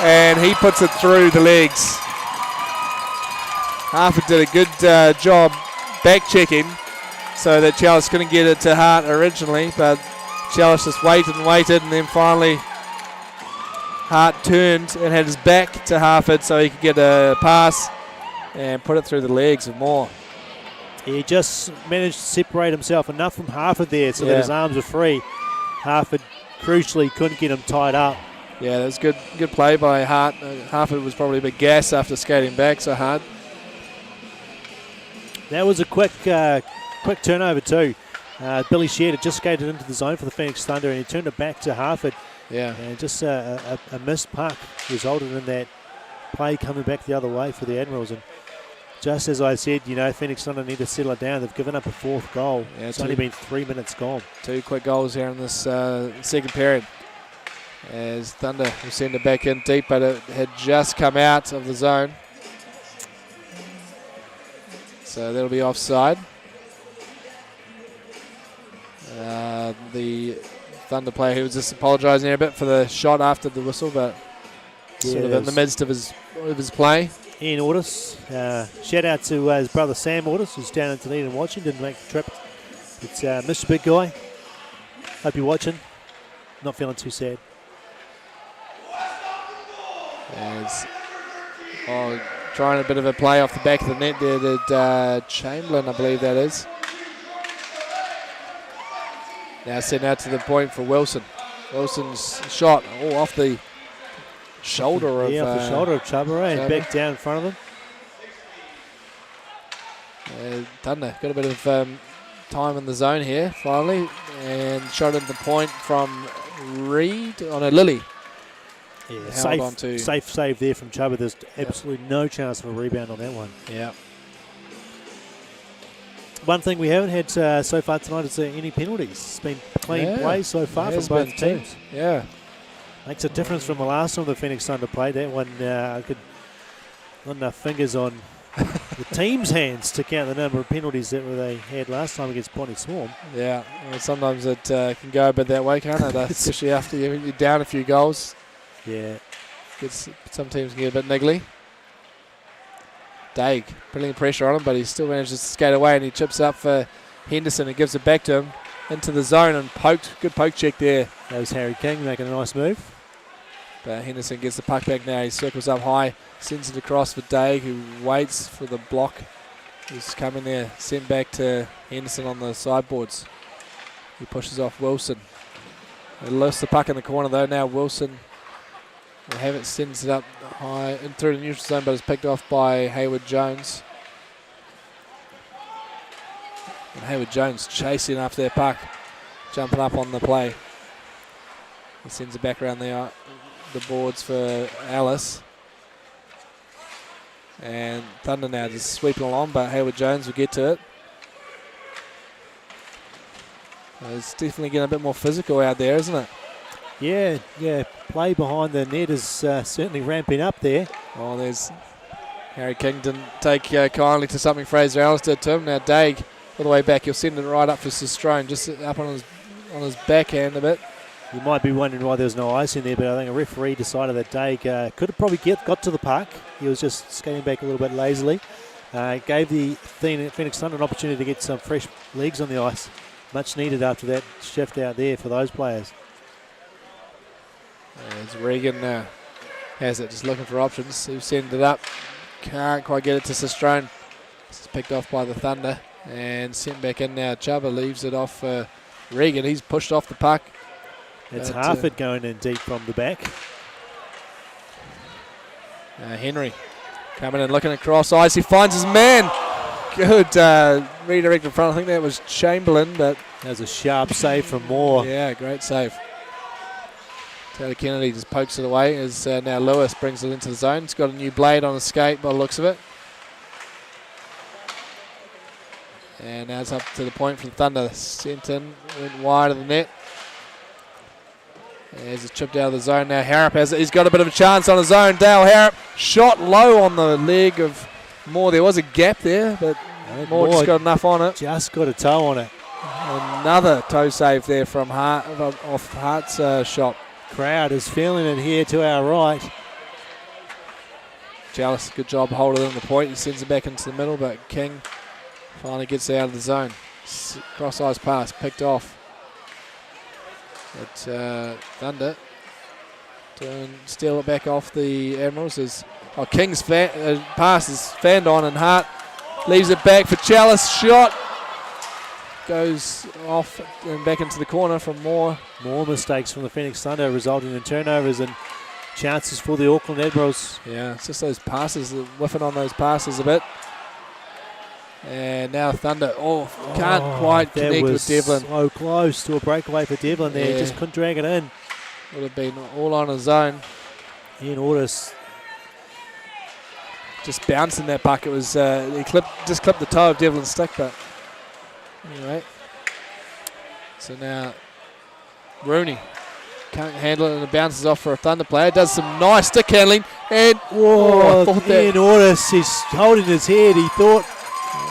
and he puts it through the legs. Harford did a good job back checking so that Chalice couldn't get it to Hart originally, but Chalice just waited and waited, and then finally Hart turned and had his back to Harford so he could get a pass and put it through the legs of Moore. He just managed to separate himself enough from Harford there so that his arms were free. Harford crucially couldn't get him tied up. Yeah, that was good play by Hart. Harford was probably a bit gassed after skating back so hard. That was a quick turnover too. Billy Sheard had just skated into the zone for the Phoenix Thunder and he turned it back to Harford. Yeah. And just a missed puck resulted in that play coming back the other way for the Admirals. And just as I said, Phoenix Thunder need to settle it down. They've given up a 4th goal. Yeah, it's only been 3 minutes gone. 2 quick goals here in this second period. As Thunder will send it back in deep, but it had just come out of the zone. So that'll be offside. The Thunder player who was just apologising a bit for the shot after the whistle, but sort of in the midst of his play. Ian Ortis, shout out to his brother Sam Ortis, who's down in Dunedin watching, didn't make the trip. It's Mr. Big Guy. Hope you're watching. Not feeling too sad. As trying a bit of a play off the back of the net there, did Chamberlain, I believe that is. Now sent out to the point for Wilson. Wilson's shot, off the shoulder of the shoulder of Chubba and back down in front of him. Thunder got a bit of time in the zone here finally, and shot into the point from Reed on a Lily. Yeah, safe save there from Chubba. There's absolutely no chance of a rebound on that one. Yeah. One thing we haven't had so far tonight is any penalties. It's been clean play so far from both teams. Yeah. Makes a difference from the last time the Phoenix Thunder played. That one, I could not enough fingers on the team's hands to count the number of penalties that they had last time against Bonnie Swarm. Yeah, well, sometimes it can go a bit that way, can't it? Especially after you're down a few goals. Yeah. Some teams can get a bit niggly. Daig putting pressure on him, but he still manages to skate away, and he chips up for Henderson and gives it back to him into the zone and poked. Good poke check there. That was Harry King making a nice move. But Henderson gets the puck back now. He circles up high, sends it across for Daig, who waits for the block. He's coming there, sent back to Henderson on the sideboards. He pushes off Wilson. He lifts the puck in the corner though. Now Wilson will have it, sends it up high and through the neutral zone, but it's picked off by Hayward Jones. And Hayward Jones chasing after their puck, jumping up on the play. He sends it back around the boards for Alice. And Thunder now just sweeping along, but Hayward Jones will get to it. It's definitely getting a bit more physical out there, isn't it? Yeah. Play behind the net is certainly ramping up there. Oh, there's Harry King didn't take kindly to something Fraser Ellis did to him. Now Daig all the way back. He'll send it right up for Sistrone, just up on his backhand a bit. You might be wondering why there's no ice in there, but I think a referee decided that Daig could have probably got to the puck. He was just skating back a little bit lazily. Gave the Phoenix Thunder an opportunity to get some fresh legs on the ice. Much needed after that shift out there for those players. As Regan has it, just looking for options. He'll send it up. Can't quite get it to Sistrone. It's picked off by the Thunder and sent back in now. Chuba leaves it off Regan. He's pushed off the puck. It's Harford going in deep from the back. Henry coming in, looking across ice. He finds his man. Good redirect in front. I think that was Chamberlain, but that was a sharp save from Moore. Yeah, great save. Taylor Kennedy just pokes it away as now Lewis brings it into the zone. He's got a new blade on his skate by the looks of it. And now it's up to the point for the Thunder. Sent in, went wide of the net. As it's chipped out of the zone now. Harrop has it. He's got a bit of a chance on his own. Dale Harrop shot low on the leg of Moore. There was a gap there, but Moore just got enough on it. Just got a toe on it. Another toe save there from Hart, off Hart's shot. Crowd is feeling it here to our right. Chalice, good job holding in the point. He sends it back into the middle, but King finally gets out of the zone. Cross-ice pass, picked off. But Thunder steal it back off the Admirals. King's pass is fanned on, and Hart leaves it back for Chalice. Shot goes off and back into the corner from Moore. More mistakes from the Phoenix Thunder resulting in turnovers and chances for the Auckland Admirals. Yeah, it's just those passes, whiffing on those passes a bit. And now Thunder, can't quite connect with Devlin. So close to a breakaway for Devlin there, Yeah. just couldn't drag it in. Would have been all on his own. Ian Ortis just bouncing that puck. It was he just clipped the toe of Devlin's stick, but anyway. So now Rooney can't handle it and it bounces off for a Thunder player. Does some nice stick handling and I thought that Ian Ortis, he's holding his head. He thought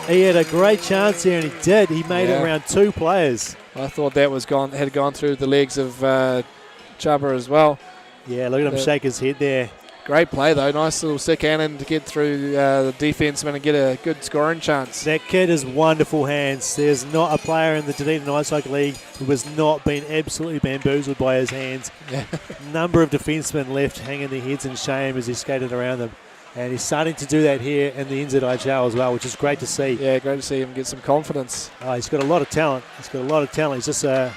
he had a great chance here, and he did. He made it around two players. I thought that was had gone through the legs of Chuba as well. Yeah, look at him shake his head there. Great play though, nice little stick handling to get through the defenseman and get a good scoring chance. That kid has wonderful hands. There's not a player in the Dunedin Ice Hockey League who has not been absolutely bamboozled by his hands. Number of defensemen left hanging their heads in shame as he skated around them. And he's starting to do that here in the NZIHL as well, which is great to see. Yeah, great to see him get some confidence. He's got a lot of talent. He's just a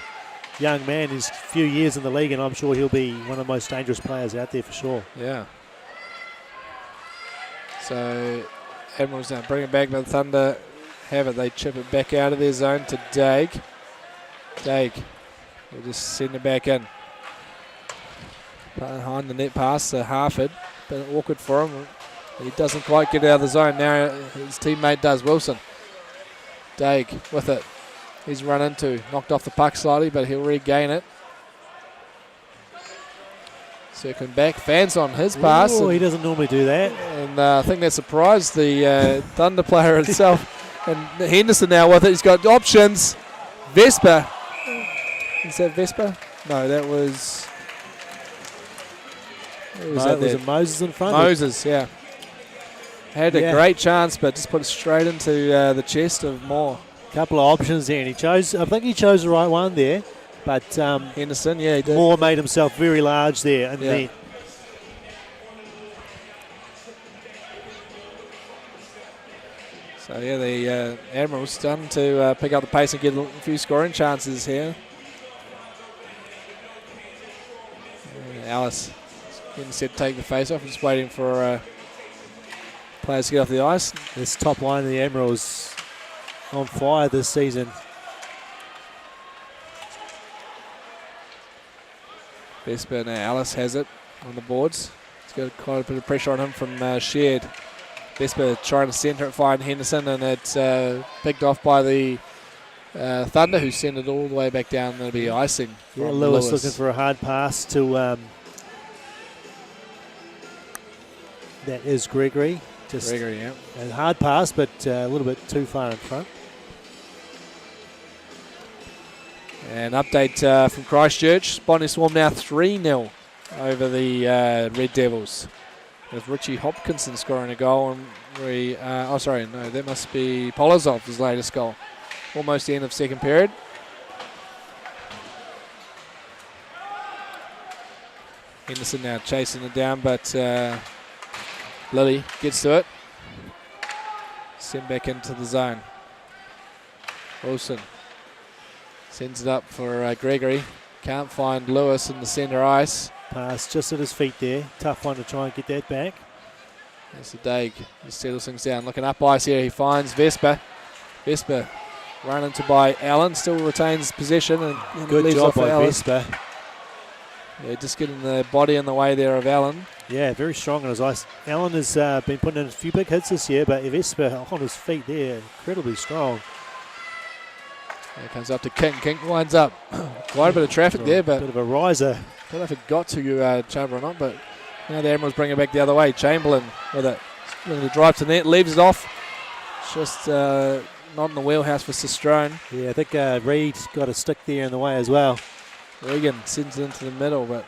young man. He's a few years in the league, and I'm sure he'll be one of the most dangerous players out there for sure. Yeah. So Admirals now bring it back, but Thunder have it. They chip it back out of their zone to Daig. Daig will just send it back in. Behind the net pass to Harford. Bit awkward for him. He doesn't quite get out of the zone. Now his teammate does, Wilson. Daig with it. He's run into, knocked off the puck slightly, but he'll regain it. Circling back, fans on his pass. He doesn't normally do that. And I think that surprised the Thunder player himself. And Henderson now with it. He's got options. Vesper. Is that Vesper? No, that was... Was it Moses in front? Moses, yeah. Had a great chance, but just put it straight into the chest of Moore. Couple of options there, and I think he chose the right one there. But Henderson, yeah, he did. Moore made himself very large there. And So, yeah, the Admirals starting to pick up the pace and get a few scoring chances here. Alice getting set to take the face off. Just waiting for players to get off the ice. This top line of the Admirals on fire this season. Vesper now. Alice has it on the boards. He's got quite a bit of pressure on him from Shared. Vesper trying to centre it, find Henderson, and it's picked off by the Thunder, who sent it all the way back down. That'll be icing. Yeah, Lewis looking for a hard pass to that is Gregory. Gregory, yeah. A hard pass, but a little bit too far in front. And update from Christchurch. Bonnie Swarm now 3-0 over the Red Devils, with Richie Hopkinson scoring a goal. And that must be Polozov's latest goal. Almost the end of second period. Henderson now chasing it down, but Lily gets to it. Sent back into the zone. Wilson sends it up for Gregory. Can't find Lewis in the centre ice. Pass just at his feet there. Tough one to try and get that back. There's the Daig. He settles things down. Looking up ice here. He finds Vesper. Vesper run into by Allen. Still retains possession. And good leaves job off by Allen. Vesper. Yeah, just getting the body in the way there of Allen. Yeah, very strong on his ice. Allen has been putting in a few big hits this year, but Vesper on his feet there, incredibly strong. There comes up to King. King winds up. Quite a bit of traffic there, but a bit of a riser. I don't know if it got to Chamber or not, but now the Admirals bring it back the other way. Chamberlain with it. Looking to drive to net, leaves it off. It's just not in the wheelhouse for Sistrone. Yeah, I think Reed's got a stick there in the way as well. Regan sends it into the middle, but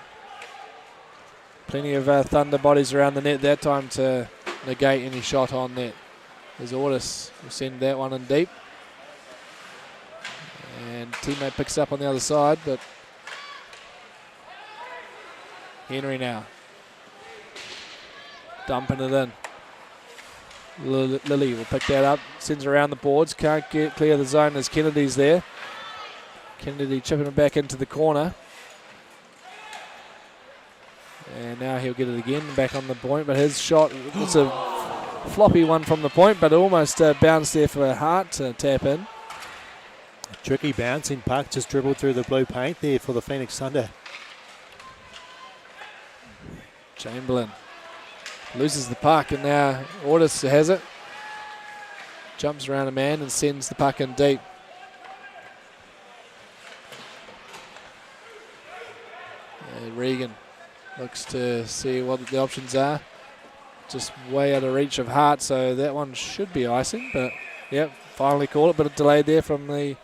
plenty of Thunder bodies around the net that time to negate any shot on net. As Ortis will send that one in deep. And teammate picks up on the other side, but Henry now dumping it in. Lily will pick that up, sends it around the boards, can't get clear the zone as Kennedy's there. Kennedy chipping it back into the corner. And now he'll get it again, back on the point, but his shot, it's a floppy one from the point, but almost bounced there for Hart to tap in. Tricky bouncing puck, just dribbled through the blue paint there for the Phoenix Thunder. Chamberlain loses the puck, and now Ortis has it. Jumps around a man and sends the puck in deep. And Regan looks to see what the options are. Just way out of reach of Hart, so that one should be icing, but yep, finally called it, but it delayed there from the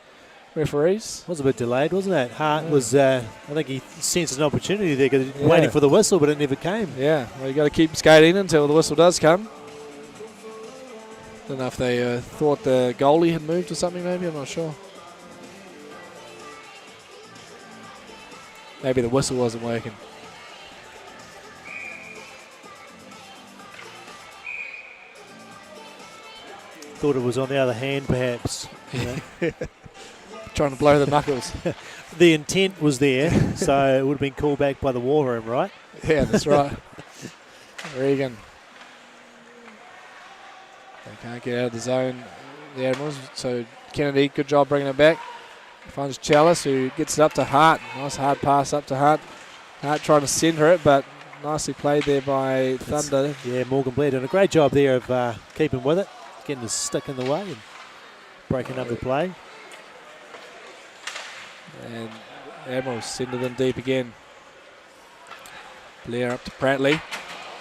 referees. Was a bit delayed, wasn't it? Hart was, I think he sensed an opportunity there, because waiting for the whistle, but it never came. Yeah, well, you got to keep skating until the whistle does come. Don't know if they thought the goalie had moved or something, maybe, I'm not sure. Maybe the whistle wasn't working. Thought it was on the other hand, perhaps. You know? Trying to blow the knuckles. The intent was there, so it would have been called back by the war room, right? Yeah, that's right. Regan. They can't get out of the zone, the Admirals, so Kennedy, good job bringing it back. Finds Chalice, who gets it up to Hart. Nice hard pass up to Hart. Hart trying to centre it, but nicely played there by Thunder. Yeah, Morgan Blair doing a great job there of keeping with it, getting the stick in the way and breaking up the play. And Admirals send it in deep again. Blair up to Prattley.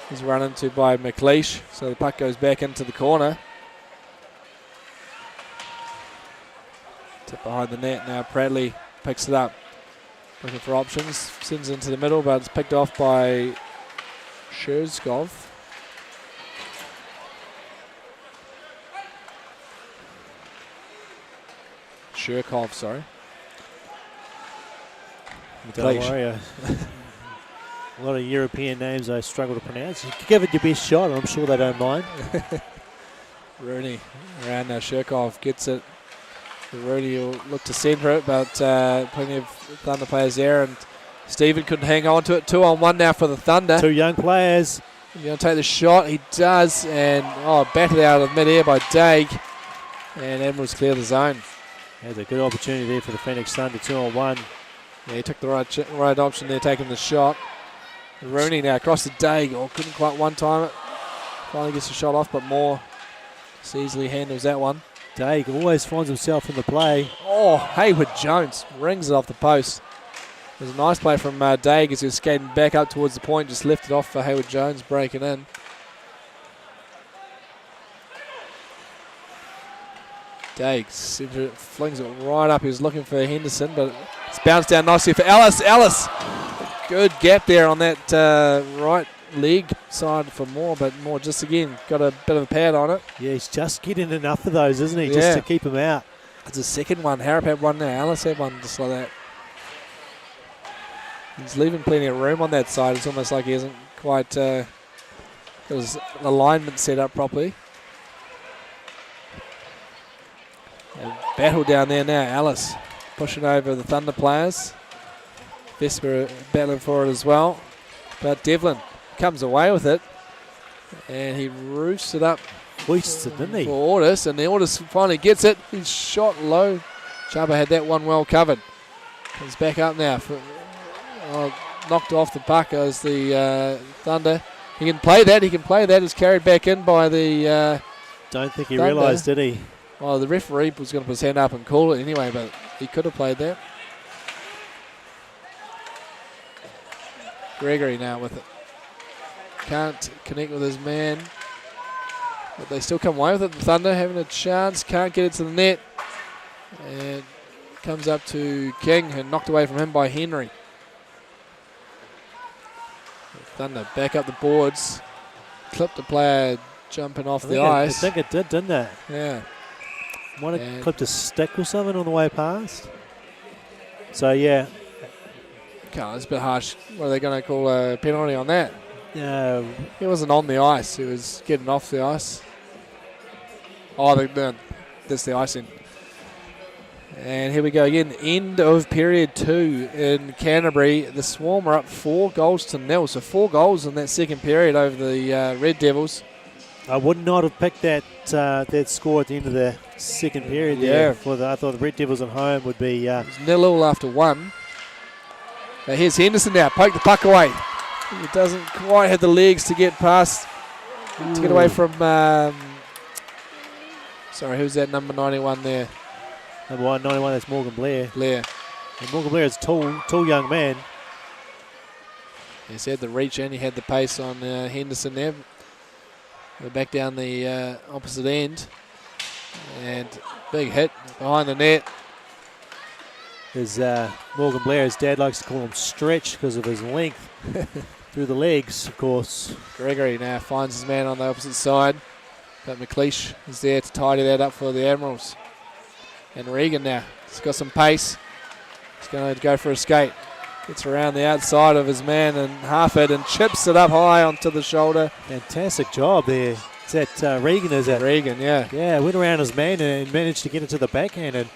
He's run into by McLeish, so the puck goes back into the corner. Tip behind the net now. Prattley picks it up, looking for options. Sends it into the middle, but it's picked off by Sherzkov. Shirkov, sorry. Don't worry. A lot of European names I struggle to pronounce. You can give it your best shot, and I'm sure they don't mind. Rooney around now. Shirkov gets it. Rooney will look to centre it, but plenty of Thunder players there, and Stephen couldn't hang on to it. 2-on-1 now for the Thunder. Two young players. He's going to take the shot. He does, and batted out of mid-air by Daig, and Admirals clear the zone. Has a good opportunity there for the Phoenix Thunder. 2-on-1. Yeah, he took the right option there, taking the shot. Rooney now across the Daig. Couldn't quite one-time it. Finally gets a shot off, but Moore just easily handles that one. Daig always finds himself in the play. Oh, Hayward Jones rings it off the post. It was a nice play from Daig as he was skating back up towards the point, just lifted off for Hayward Jones, breaking in. Daig flings it right up. He was looking for Henderson, but it's bounced down nicely for Ellis. Ellis, good gap there on that right leg side for Moore, but Moore just again got a bit of a pad on it. Yeah, he's just getting enough of those, isn't he, just to keep him out. It's a second one. Harrop had one now. Ellis had one just like that. He's leaving plenty of room on that side. It's almost like he hasn't quite got his alignment set up properly. And battle down there now. Ellis pushing over the Thunder players. Vesper battling for it as well. But Devlin comes away with it. And he roosts it up. Hoists it, didn't he? For Ordis. And the Ordis finally gets it. He's shot low. Chaba had that one well covered. Comes back up now. Knocked off the puck as the Thunder. He can play that. It's carried back in by the Don't think he Thunder. realised, did he? Well, the referee was going to put his hand up and call it anyway, but he could have played that. Gregory now with it. Can't connect with his man. But they still come away with it. The Thunder having a chance. Can't get it to the net. And comes up to King, and knocked away from him by Henry. The Thunder back up the boards. Clipped a player jumping off the ice. I think it did, didn't it? Yeah. Might have clipped a stick or something on the way past. So, yeah. Okay, that's a bit harsh. What are they going to call a penalty on that? Yeah. He wasn't on the ice. He was getting off the ice. Oh, that's the icing. And here we go again. End of period 2 in Canterbury. The Swarm are up 4-0. So 4 goals in that second period over the Red Devils. I would not have picked that score at the end of the second period there. I thought the Red Devils at home would be... It was 0-0 after 1. But here's Henderson now. Poke the puck away. He doesn't quite have the legs to get past. To get away from... sorry, who's that number 91 there? Number 91, that's Morgan Blair. And Morgan Blair is a tall young man. He's had the reach and he had the pace on Henderson there. We're back down the opposite end. And big hit behind the net. There's Morgan Blair, his dad likes to call him Stretch because of his length through the legs, of course. Gregory now finds his man on the opposite side. But McLeish is there to tidy that up for the Admirals. And Regan now, he's got some pace. He's going to go for a skate. Gets around the outside of his man and half it and chips it up high onto the shoulder. Fantastic job there. Is that Regan, is it? Regan, yeah. Yeah, went around his man and managed to get it to the backhand. And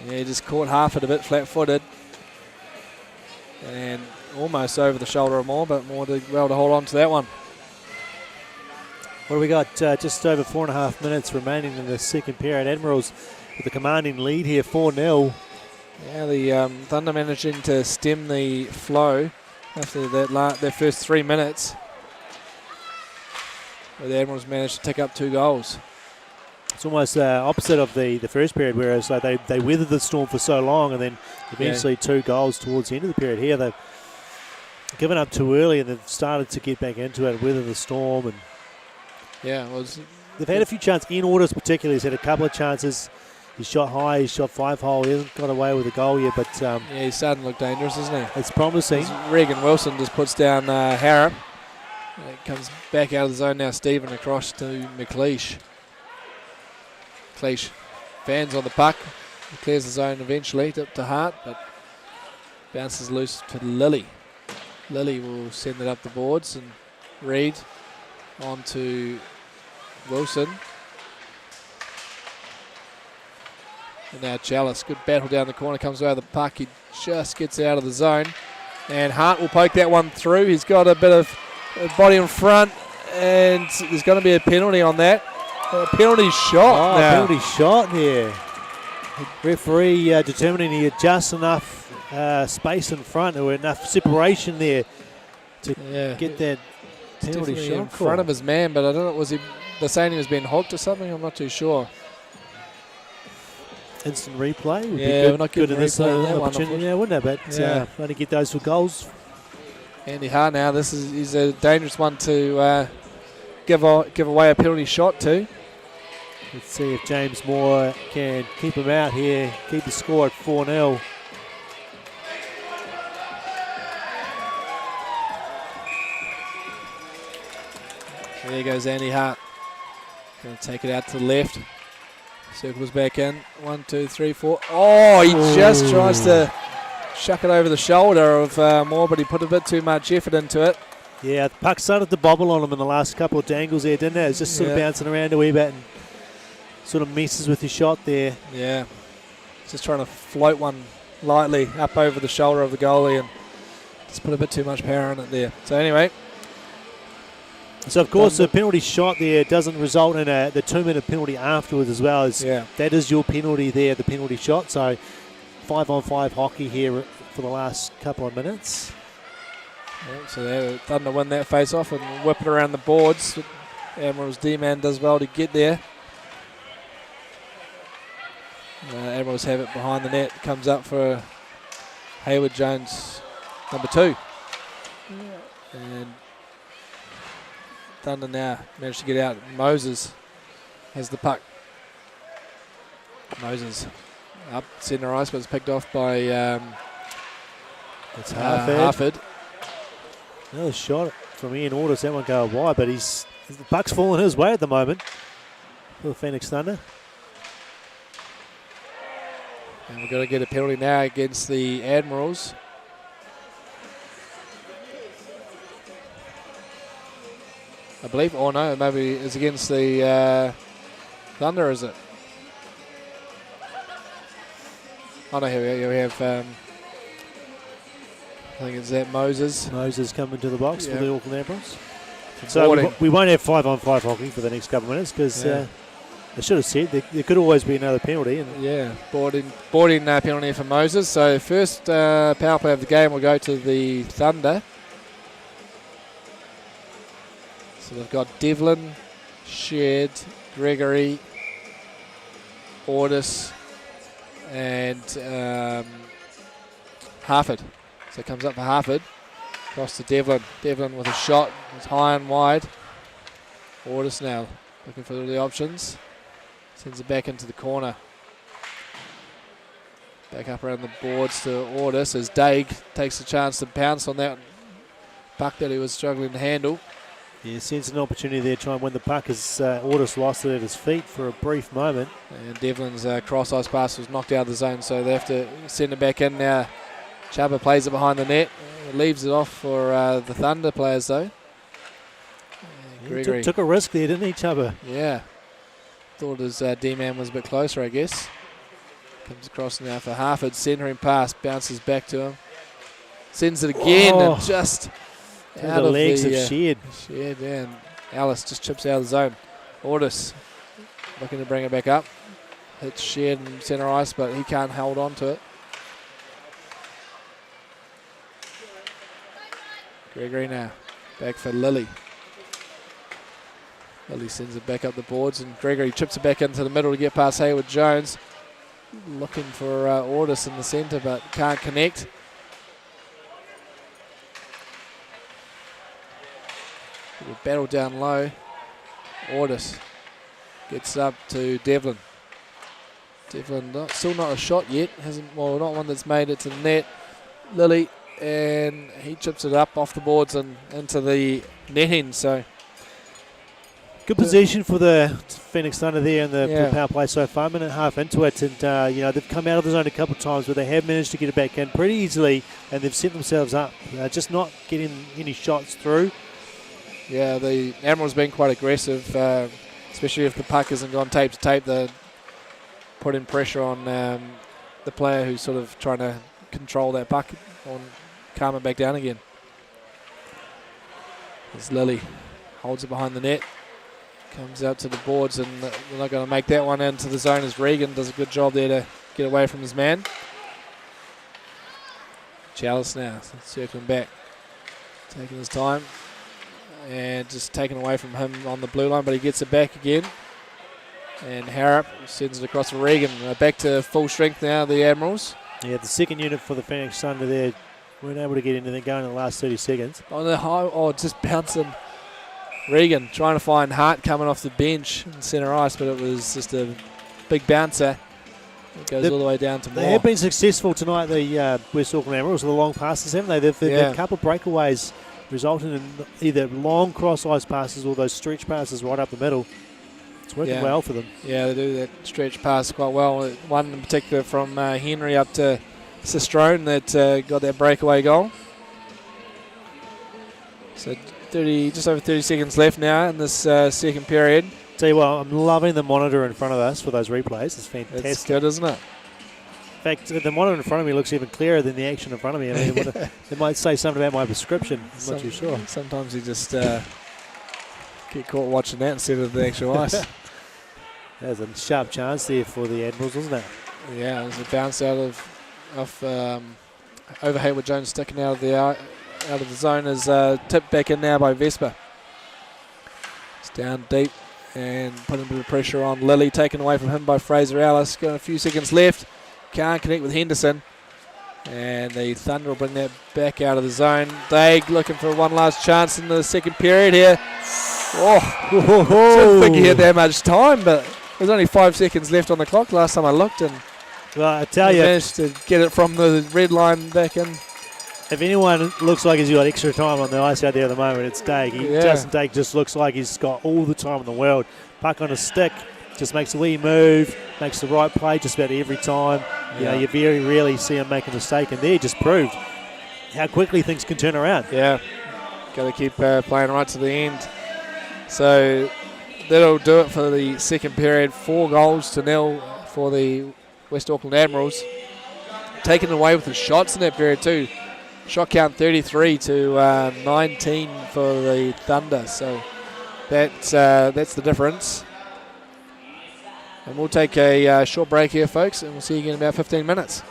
yeah, he just caught half it a bit flat-footed. And almost over the shoulder of Moore, but Moore did well to hold on to that one. What do we got? Just over 4.5 minutes remaining in the second period. Admirals with the commanding lead here, 4-0. Yeah, the Thunder managing to stem the flow after their first 3 minutes. Where the Admirals managed to tick up 2 goals. It's almost opposite of the first period, whereas like they weathered the storm for so long and then eventually 2 goals towards the end of the period. Here they've given up too early and they've started to get back into it, weather the storm. And yeah, they've had a few chances. Ian Orders particularly has had a couple of chances. He's shot high, he's shot 5-hole. He hasn't got away with a goal yet, but yeah, he's starting to look dangerous, isn't he? It's promising. Regan Wilson just puts down Harrop. It comes back out of the zone now. Stephen across to McLeish. McLeish fans on the puck. He clears the zone eventually up to Hart, but bounces loose to Lilly. Lilly will send it up the boards and Reed on to Wilson. And now Chalice, good battle down the corner, comes away with the puck. He just gets out of the zone. And Hart will poke that one through. He's got a bit of body in front, and there's going to be a penalty on that. A penalty shot now. Penalty shot here. The referee determining he had just enough space in front or enough separation there to get that penalty definitely shot in front call. of his man, but I don't know, was he, they're saying he was being hooked or something? I'm not too sure. Instant replay would Yeah, be good, we're not good getting in this replay on that one, opportunity now, wouldn't it? But Yeah. only get those for goals. Andy Hart now, he's a dangerous one to give away a penalty shot to. Let's see if James Moore can keep him out here, keep the score at 4-0. There goes Andy Hart. Going to take it out to the left. Circles back in. 1, 2, 3, 4. Oh, he just tries to shuck it over the shoulder of Moore, but he put a bit too much effort into it. Yeah, the puck started to bobble on him in the last couple of dangles there, didn't it? It was just sort of bouncing around a wee bit and sort of messes with his shot there. Yeah. Just trying to float one lightly up over the shoulder of the goalie and just put a bit too much power on it there. So anyway. So, of course, the penalty shot there doesn't result in the 2-minute penalty afterwards as well. That is your penalty there, the penalty shot. So 5-on-5 hockey here for the last couple of minutes. Yeah, so they're Thunder win that face-off and whip it around the boards. Admirals D-man does well to get there. Admirals have it behind the net. Comes up for Hayward Jones, number 2. And Thunder now managed to get out. Moses has the puck. Moses up centre ice, but it's picked off by It's Harford. Another shot from Ian Orders. That one go wide, but the puck's falling his way at the moment for the Phoenix Thunder. And we've got to get a penalty now against the Admirals. I believe, or no, maybe it's against the Thunder, is it? Oh no, here we have, I think it's that Moses. Moses coming to the box for the Auckland Admirals. So we won't have 5-on-5 hockey for the next couple of minutes because I should have said there could always be another penalty. And boarding penalty for Moses. So first power play of the game will go to the Thunder. So they've got Devlin, Shed, Gregory, Ordis, and Harford. So it comes up for Harford. Across to Devlin. Devlin with a shot. It's high and wide. Ordis now looking for the options. Sends it back into the corner. Back up around the boards to Ordis as Daig takes a chance to pounce on that puck that he was struggling to handle. Yeah, sense an opportunity there to try and win the puck as Ordis lost it at his feet for a brief moment. And Devlin's cross-ice pass was knocked out of the zone, so they have to send it back in now. Chuba plays it behind the net. Leaves it off for the Thunder players, though. Gregory took a risk there, didn't he, Chuba? Yeah. Thought his D-man was a bit closer, I guess. Comes across now for Harford. Centering pass. Bounces back to him. Sends it again and just out the legs of Shed, yeah. And Alice just chips out of the zone. Ordis looking to bring it back up. Hits Shed in centre ice, but he can't hold on to it. Gregory now. Back for Lilly. Lilly sends it back up the boards, and Gregory chips it back into the middle to get past Hayward Jones. Looking for Ordis in the centre, but can't connect. A battle down low. Ordis gets up to Devlin. Devlin still not a shot yet. Not one that's made it to the net. Lilly, and he chips it up off the boards and into the netting. So good position for the Phoenix Thunder there in the power play so far. A minute and a half into it, and they've come out of the zone a couple of times, but they have managed to get it back in pretty easily, and they've set themselves up. Just not getting any shots through. Yeah, the Admirals been quite aggressive, especially if the puck hasn't gone tape to tape. They're putting pressure on the player who's sort of trying to control that puck on calm it back down again. As Lilly holds it behind the net, comes out to the boards, and they're not going to make that one into the zone as Regan does a good job there to get away from his man. Chalice now circling back, taking his time. and just taken away from him on the blue line, but he gets it back again. And Harrop sends it across to Regan. Back to full strength now, the Admirals. Yeah, the second unit for the Phoenix Thunder there weren't able to get anything going in the last 30 seconds. On the high, just bouncing. Regan trying to find Hart coming off the bench in centre ice, but it was just a big bouncer. It goes all the way down to Moore. They have been successful tonight, the West Auckland Admirals, with the long passes, haven't they? They've had a couple of breakaways resulting in either long cross-ice passes or those stretch passes right up the middle. It's working well for them. Yeah, they do that stretch pass quite well. One in particular from Henry up to Sistrone that got that breakaway goal. So just over 30 seconds left now in this second period. Tell you what, I'm loving the monitor in front of us for those replays. It's fantastic. It's good, isn't it? In fact, the monitor in front of me looks even clearer than the action in front of me. I mean, they might say something about my prescription. I'm not too sure. Sometimes you just get caught watching that instead of the actual ice. There's a sharp chance there for the Admirals, isn't it? Yeah, there's a bounce out of over Hayward Jones sticking out of the zone is tipped back in now by Vespa. It's down deep and putting a bit of pressure on Lilly, taken away from him by Fraser Ellis. Got a few seconds left. Can't connect with Henderson. And the Thunder will bring that back out of the zone. Daig looking for one last chance in the second period here. Didn't think he had that much time, but there's only 5 seconds left on the clock last time I looked, and well, I tell you, managed to get it from the red line back in. If anyone looks like he's got extra time on the ice out there at the moment, it's Daig. Justin Daig just looks like he's got all the time in the world. Puck on a stick, just makes a wee move, makes the right play just about every time. You know, you very rarely see him make a mistake, and there just proved how quickly things can turn around. Yeah, got to keep playing right to the end. So that'll do it for the second period. 4-0 for the West Auckland Admirals. Taken away with the shots in that period too. Shot count 33 to 19 for the Thunder. So that's the difference. And we'll take a short break here, folks, and we'll see you again in about 15 minutes.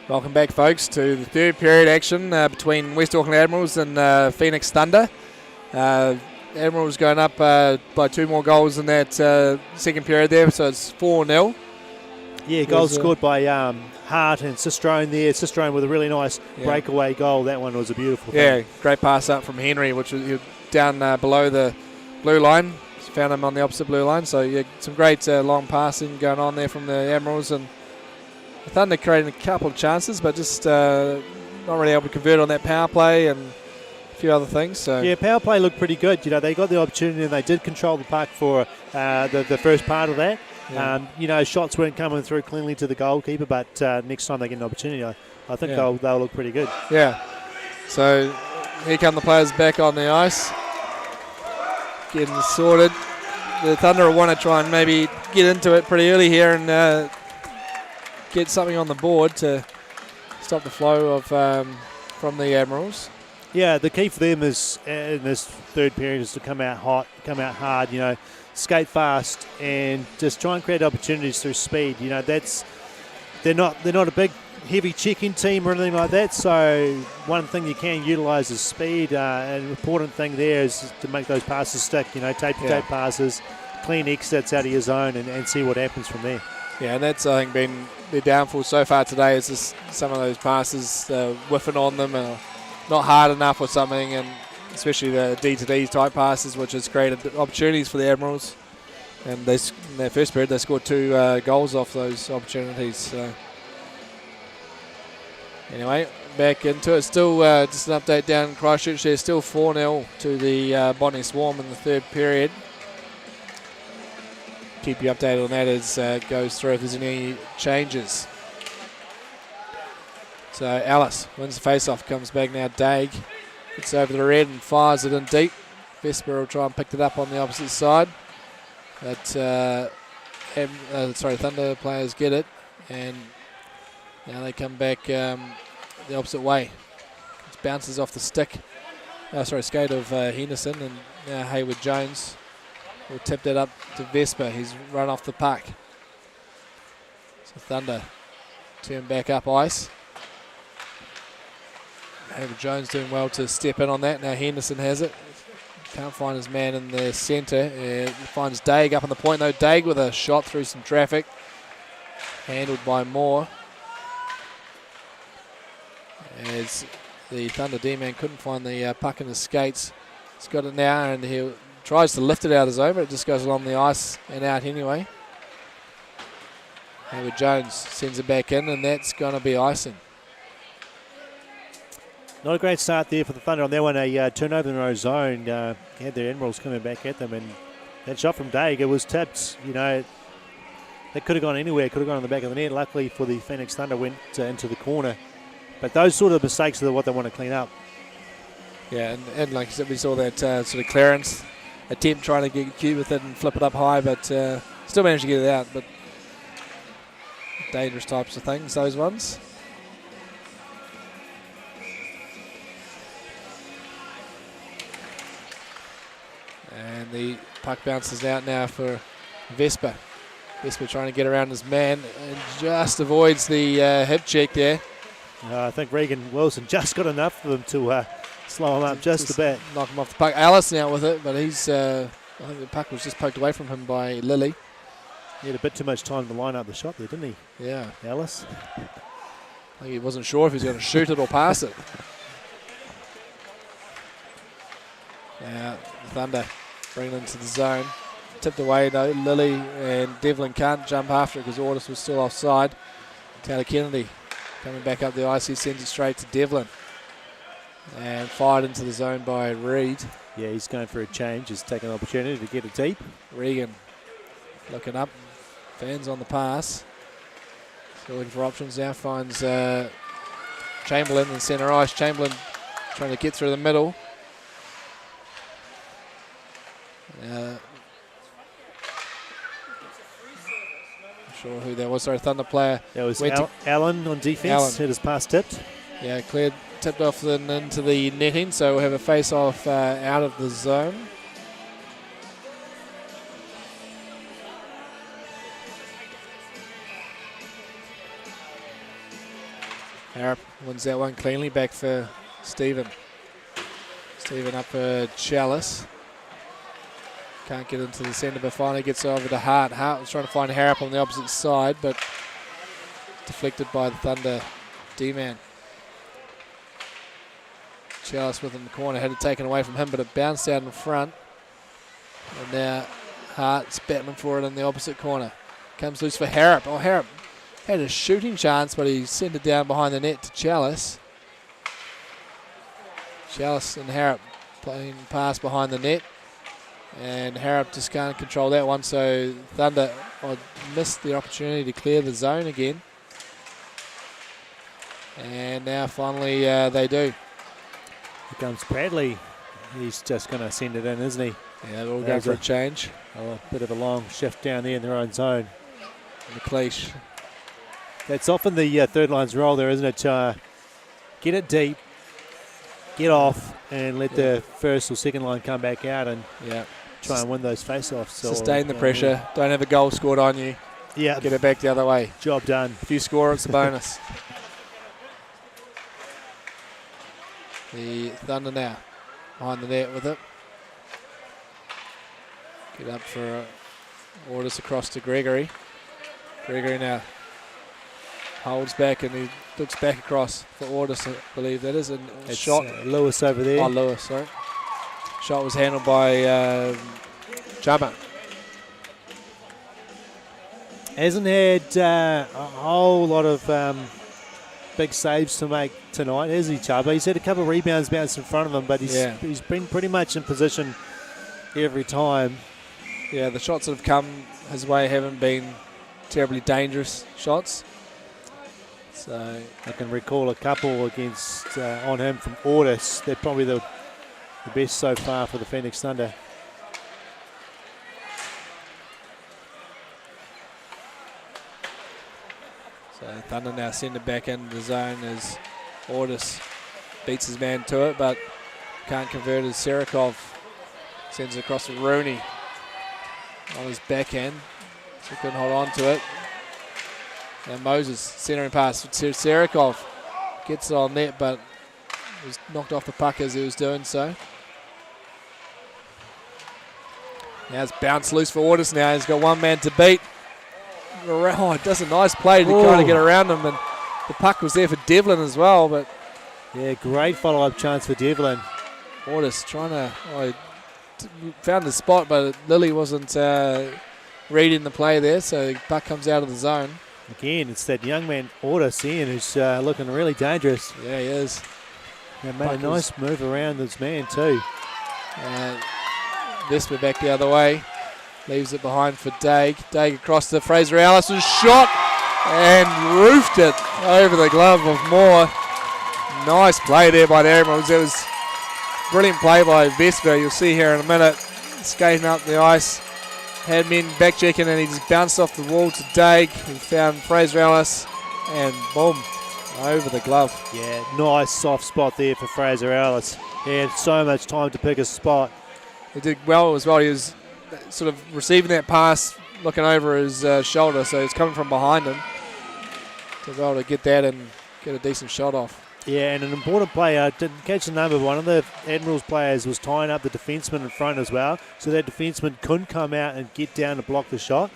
Welcome back, folks, to the third period action between West Auckland Admirals and Phoenix Thunder. Admirals going up by 2 more goals in that second period there, so it's 4-0. Yeah, goals scored by Hart and Sistrone there. Sistrone with a really nice breakaway goal. That one was a beautiful thing. Yeah, great pass up from Henry, which was down below the blue line. Found him on the opposite blue line, so yeah, some great long passing going on there from the Admirals, and the Thunder creating a couple of chances, but just not really able to convert on that power play and a few other things. So yeah, power play looked pretty good. You know, they got the opportunity and they did control the puck for the first part of that. Yeah. You know, shots weren't coming through cleanly to the goalkeeper, but next time they get an opportunity, I think they'll look pretty good. Yeah. So here come the players back on the ice, getting sorted. The Thunder want to try and maybe get into it pretty early here and get something on the board to stop the flow of from the Admirals. Yeah, the key for them is in this third period is to come out hot, come out hard. You know, skate fast and just try and create opportunities through speed. You know, they're not a big heavy check-in team or anything like that. So one thing you can utilise is speed. An important thing there is to make those passes stick. You know, tape-to-tape passes, clean exits out of your zone, and see what happens from there. Yeah, and that's, I think, been their downfall so far today, is just some of those passes whiffing on them and not hard enough or something, and especially the D-to-D type passes, which has created opportunities for the Admirals. And in their first period, they scored 2 goals off those opportunities. So anyway, back into it. Still just an update down in Christchurch. They're still 4-0 to the Bonnie Swarm in the third period. Keep you updated on that as it goes through if there's any changes. So Alice wins the face-off, comes back now. Daig gets over the red and fires it in deep. Vesper will try and pick it up on the opposite side. But Thunder players get it, and now they come back the opposite way. It bounces off the skate of Henderson, and now Hayward Jones will tip that up to Vesper. He's run off the puck. So Thunder turn back up ice. Hayward Jones doing well to step in on that. Now Henderson has it. Can't find his man in the centre. Finds Daig up on the point though. Daig with a shot through some traffic. Handled by Moore. As the Thunder D-man couldn't find the puck in his skates. He's got it now, and he tries to lift it out of zone, but it just goes along the ice and out anyway. Hayward Jones sends it back in, and that's going to be icing. Not a great start there for the Thunder on that one. A turnover in their own zone. Had their Admirals coming back at them, and that shot from Daig, it was tipped. You know, that could have gone anywhere. Could have gone on the back of the net. Luckily for the Phoenix Thunder, went into the corner. But those sort of mistakes are what they want to clean up. Yeah, and like I said, we saw that sort of clearance attempt trying to get cute with it and flip it up high, but still managed to get it out. But dangerous types of things, those ones. And the puck bounces out now for Vesper. Vesper trying to get around his man and just avoids the hip check there. I think Regan Wilson just got enough of him to slow him up just a bit. Knock him off the puck. Alice now with it, but he's I think the puck was just poked away from him by Lilly. He had a bit too much time to line up the shot there, didn't he? Yeah. Alice. I think he wasn't sure if he was going to shoot it or pass it. Now the Thunder bring it into the zone. Tipped away though. Lilly and Devlin can't jump after it because Ordis was still offside. Taylor Kennedy coming back up the ice. He sends it straight to Devlin. And fired into the zone by Reed. Yeah, he's going for a change. He's taking an opportunity to get it deep. Regan looking up. Fans on the pass. Still looking for options now. Finds Chamberlain in centre ice. Chamberlain trying to get through the middle. Not sure who that was. Sorry, Thunder player. That was Allen on defence. Had his pass tipped. Yeah, cleared. Tipped off and into the netting, so we'll have a face-off out of the zone. Harrop wins that one cleanly, back for Stephen. Stephen up for Chalice. Can't get into the centre, but finally gets over to Hart. Hart was trying to find Harrop on the opposite side, but deflected by the Thunder D-man. Chalice within the corner, had it taken away from him, but it bounced out in front. And now Hart's battling for it in the opposite corner. Comes loose for Harrop. Oh, Harrop had a shooting chance, but he sent it down behind the net to Chalice. Chalice and Harrop playing pass behind the net. And Harrop just can't control that one, so Thunder missed the opportunity to clear the zone again. And now finally they do. Here comes Bradley. He's just going to send it in, isn't he? Yeah, we'll go for a change. A bit of a long shift down there in their own zone. McLeish. That's often the third line's role there, isn't it? Get it deep, get off, and let the first or second line come back out and try and win those face-offs. Sustain the pressure. Don't have a goal scored on you. Yeah. Get it back the other way. Job done. If you score, it's a bonus. The Thunder now behind the net with it. Get up for orders across to Gregory. Gregory now holds back and he looks back across for orders, I believe that is. And it's shot. Lewis over there. Oh, Lewis, sorry. Shot was handled by Jabba. Hasn't had a whole lot of big saves to make tonight, has he, Chubba? He's had a couple of rebounds bounced in front of him, but he's been pretty much in position every time. Yeah, the shots that have come his way haven't been terribly dangerous shots. So I can recall a couple against on him from Ortis. They're probably the best so far for the Phoenix Thunder. So Thunder now send it back into the zone as Ortis beats his man to it, but can't convert as Serakov sends it across to Rooney on his backhand. So couldn't hold on to it. And Moses centering pass to Serakov. Gets it on net, but was knocked off the puck as he was doing so. Now it's bounced loose for Ortis now. He's got one man to beat. Oh, it does a nice play to kind of get around him, and the puck was there for Devlin as well. But yeah, great follow-up chance for Devlin. Ortis trying to found the spot, but Lily wasn't reading the play there, so the puck comes out of the zone. Again, it's that young man Ortis Ian who's looking really dangerous. Yeah, he is. He made a nice move around this man too. Vesper back the other way. Leaves it behind for Daig. Daig across to Fraser Allison's shot and roofed it over the glove of Moore. Nice play there by the Admirals. It was brilliant play by Vesper. You'll see here in a minute. Skating up the ice. Had men back checking and he just bounced off the wall to Daig. He found Fraser Ellis and boom, over the glove. Yeah, nice soft spot there for Fraser Ellis. He had so much time to pick a spot. He did well as well. He was sort of receiving that pass, looking over his shoulder, so he's coming from behind him to be able to get that and get a decent shot off. Yeah, and an important play, I didn't catch the number, one of the Admirals players was tying up the defenseman in front as well, so that defenseman couldn't come out and get down to block the shot.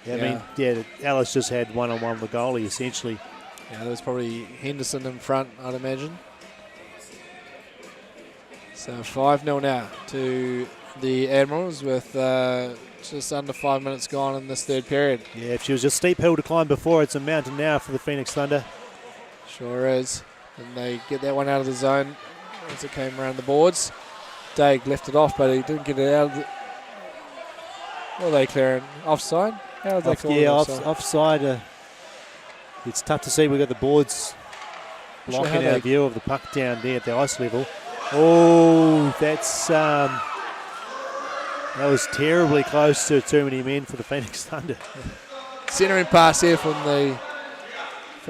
I mean, Ellis just had one-on-one with the goalie, essentially. Yeah, there was probably Henderson in front, I'd imagine. So 5-0 now to the Admirals with just under 5 minutes gone in this third period. Yeah, if she was a steep hill to climb before, it's a mountain now for the Phoenix Thunder. Sure is. And they get that one out of the zone as it came around the boards. Daig left it off, but he didn't get it out of the... What are they clearing? Offside? How did they call it offside. It's tough to see. We've got the boards blocking our view of the puck down there at the ice level. Oh, that's... that was terribly close to too many men for the Phoenix Thunder. Centering pass here from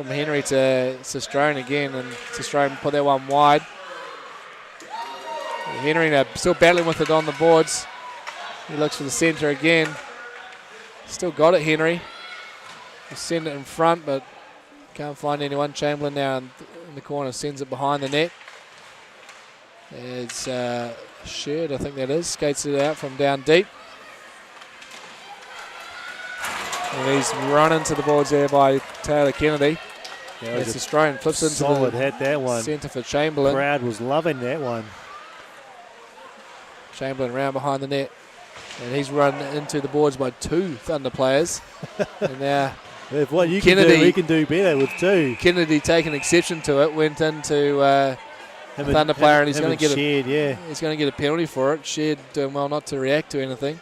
Henry to Sestrone again, and Sestrone put that one wide. Henry now still battling with it on the boards. He looks for the centre again. Still got it, Henry. He'll send it in front, but can't find anyone. Chamberlain now in the corner, sends it behind the net. It's Sheard, I think that is, skates it out from down deep. And he's run into the boards there by Taylor Kennedy. Yeah, that's Australian, flips into solid the hit, that one. centre for Chamberlain. Crowd was loving that one. Chamberlain round behind the net. And he's run into the boards by 2 Thunder players. And now if what you Kennedy, can do, we can do better with 2. Kennedy taking exception to it, went into a Thunder player, and he's going to get he's going to get a penalty for it. Sheard doing well not to react to anything.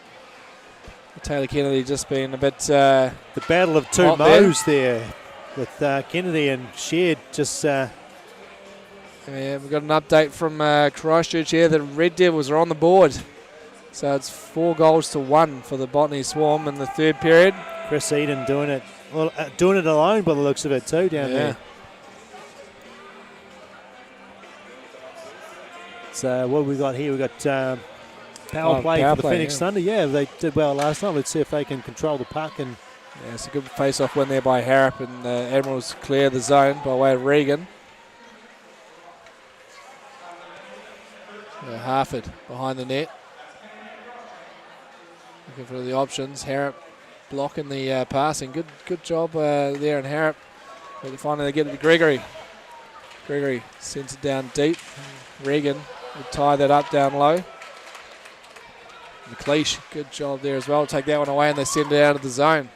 Taylor Kennedy just being a bit. The battle of 2 mows there with Kennedy and Sheard just. Yeah, we've got an update from Christchurch here. The Red Devils are on the board. So it's 4-1 for the Botany Swarm in the third period. Chris Eden doing it alone by the looks of it too down there. So what have we got here? We've got power play for the Phoenix Thunder. Yeah, they did well last night. Let's see if they can control the puck. And yeah, it's a good face-off win there by Harrop, and the Admirals clear the zone by way of Regan. Harford behind the net. Looking for the options. Harrop blocking the passing. Good job there in Harrop. But finally they get it to Gregory. Gregory sends it down deep. Regan will tie that up down low. McLeish, good job there as well. Take that one away and they send it out of the zone.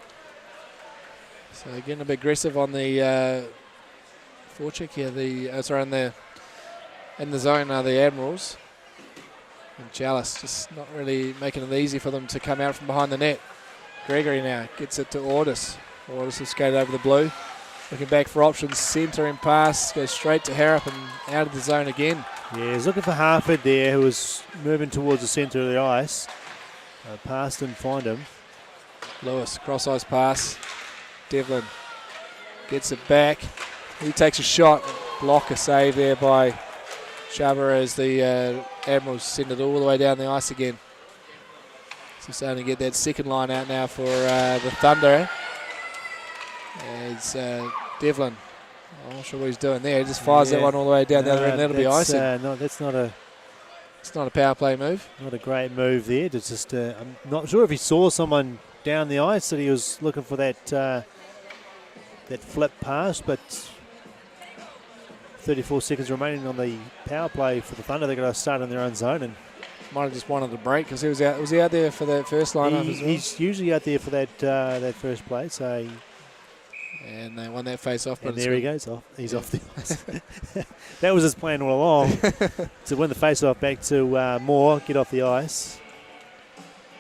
So again a bit aggressive on the forecheck here. In the zone are the Admirals. And Chalice just not really making it easy for them to come out from behind the net. Gregory now gets it to Ordis. Ordis has skated over the blue. Looking back for options, centering pass, goes straight to Harrop and out of the zone again. Yeah, he's looking for Harford there, who was moving towards the centre of the ice. Passed and find him. Lewis, cross-ice pass. Devlin gets it back. He takes a shot. Block a save there by Shabba as the Admirals send it all the way down the ice again. So starting to get that second line out now for the Thunder. As Devlin, I'm not sure what he's doing there. He just fires that one all the way down the other end. That'll be icing. No, that's not a. It's not a power play move. Not a great move there. It's just I'm not sure if he saw someone down the ice that he was looking for that that flip pass, but 34 seconds remaining on the power play for the Thunder. They're going to start in their own zone and might have just wanted a break because he was out. Was he out there for that first lineup as well? He's usually out there for that first play. So. And they won that face-off. And there he goes off. He's off the ice. That was his plan all along, to win the face-off back to Moore, get off the ice.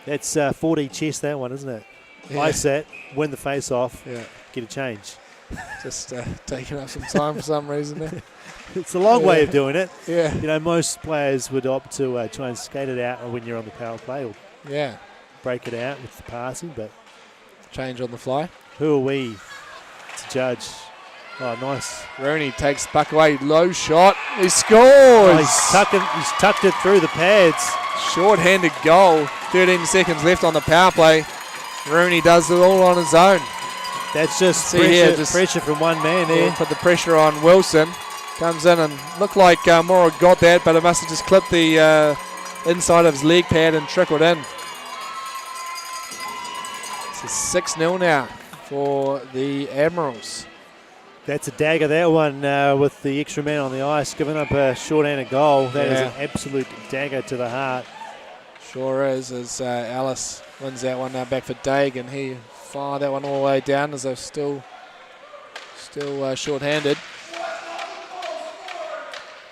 That's 4D chess, that one, isn't it? Yeah. Ice that, win the face-off, get a change. Just taking up some time for some reason there. It's a long way of doing it. Yeah. You know, most players would opt to try and skate it out when you're on the power play or break it out with the passing, but change on the fly. Who are we to judge? Oh, nice. Rooney takes the puck away. Low shot. He scores. Oh, he's tucked it through the pads. Short-handed goal. 13 seconds left on the power play. Rooney does it all on his own. That's just pressure from one man there. Put the pressure on Wilson. Comes in and looked like Mora got that, but it must have just clipped the inside of his leg pad and trickled in. It's 6-0 now for the Admirals. That's a dagger, that one, with the extra man on the ice, giving up a short-handed goal. That is an absolute dagger to the heart. Sure is, as Ellis wins that one now back for Daig, and he fired that one all the way down as they're still short-handed.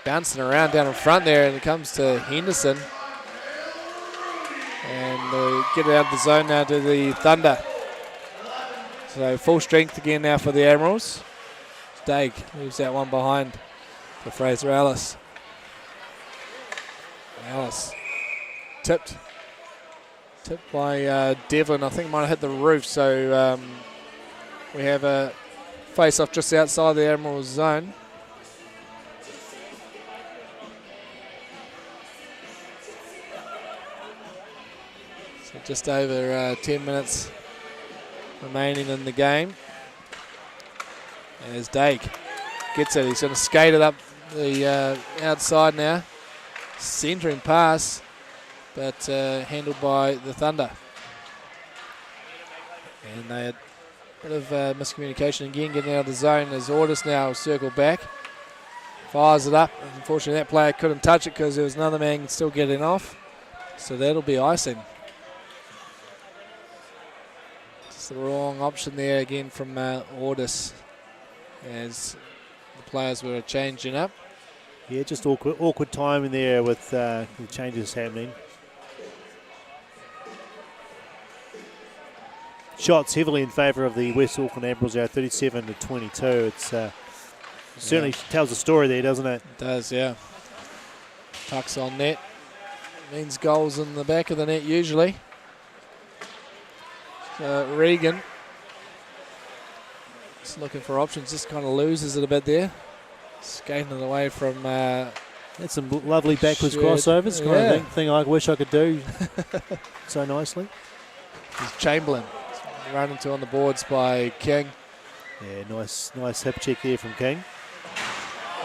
Bouncing around down in front there, and it comes to Henderson. And they get it out of the zone now to the Thunder. So full strength again now for the Admirals. Daig leaves that one behind for Fraser Ellis. Ellis tipped by Devlin. I think might have hit the roof. So we have a face-off just outside the Admirals zone. So just over 10 minutes remaining in the game. As Daig Gets it. He's going to skate it up the outside now. Centering pass, but handled by the Thunder. And they had a bit of miscommunication again, getting out of the zone as Ordis now circle back. Fires it up. Unfortunately, that player couldn't touch it because there was another man still getting off. So that'll be icing. It's the wrong option there again from Ordis as the players were changing up. Yeah, just awkward time in there with the changes happening. Shots heavily in favour of the West Auckland Admirals there, 37-22. It's certainly tells a story there, doesn't it? It does, yeah. Pucks on net. Means goals in the back of the net usually. So Regan just looking for options, just kind of loses it a bit there. Skating it away from... That's some lovely backwards Shed. crossovers, kind of thing I wish I could do so nicely. There's Chamberlain run into on the boards by King. Yeah, nice hip check there from King.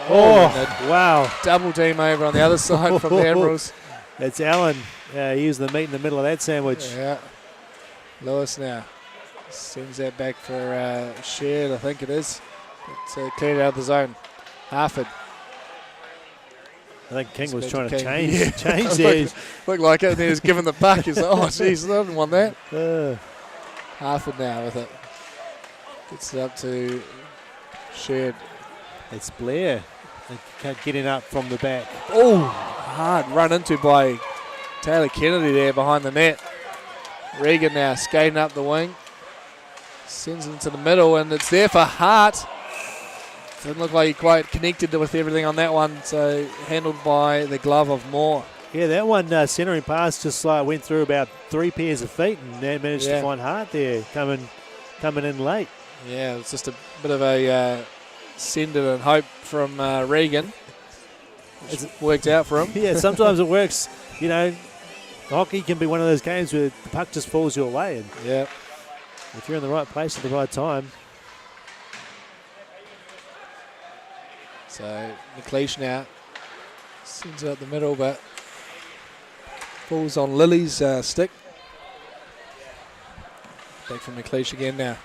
Oh, wow. Double team over on the other side from the Admirals. It's Allen. He was the meat in the middle of that sandwich. Yeah. Lewis now sends that back for Shed, I think it is. But cleared out of the zone. Harford. I think King was trying King. to change there. Looked like it, and he was given the puck. He's like, oh, jeez, I didn't want that. Harford now with it. Gets it up to Shed. It's Blair. Getting up from the back. Oh, hard run into by Taylor Kennedy there behind the net. Regan now skating up the wing. Sends it into the middle, and it's there for Hart. Didn't look like he quite connected with everything on that one, so handled by the glove of Moore. Yeah, that one centering pass just went through about 3 pairs of feet and then managed to find Hart there coming in late. Yeah, it's just a bit of a send it and hope from Regan. It's worked out for him. Yeah, sometimes it works. You know, hockey can be one of those games where the puck just falls your way. And yeah, if you're in the right place at the right time. So McLeish now sends it up the middle, but falls on Lily's stick. Back from McLeish again now.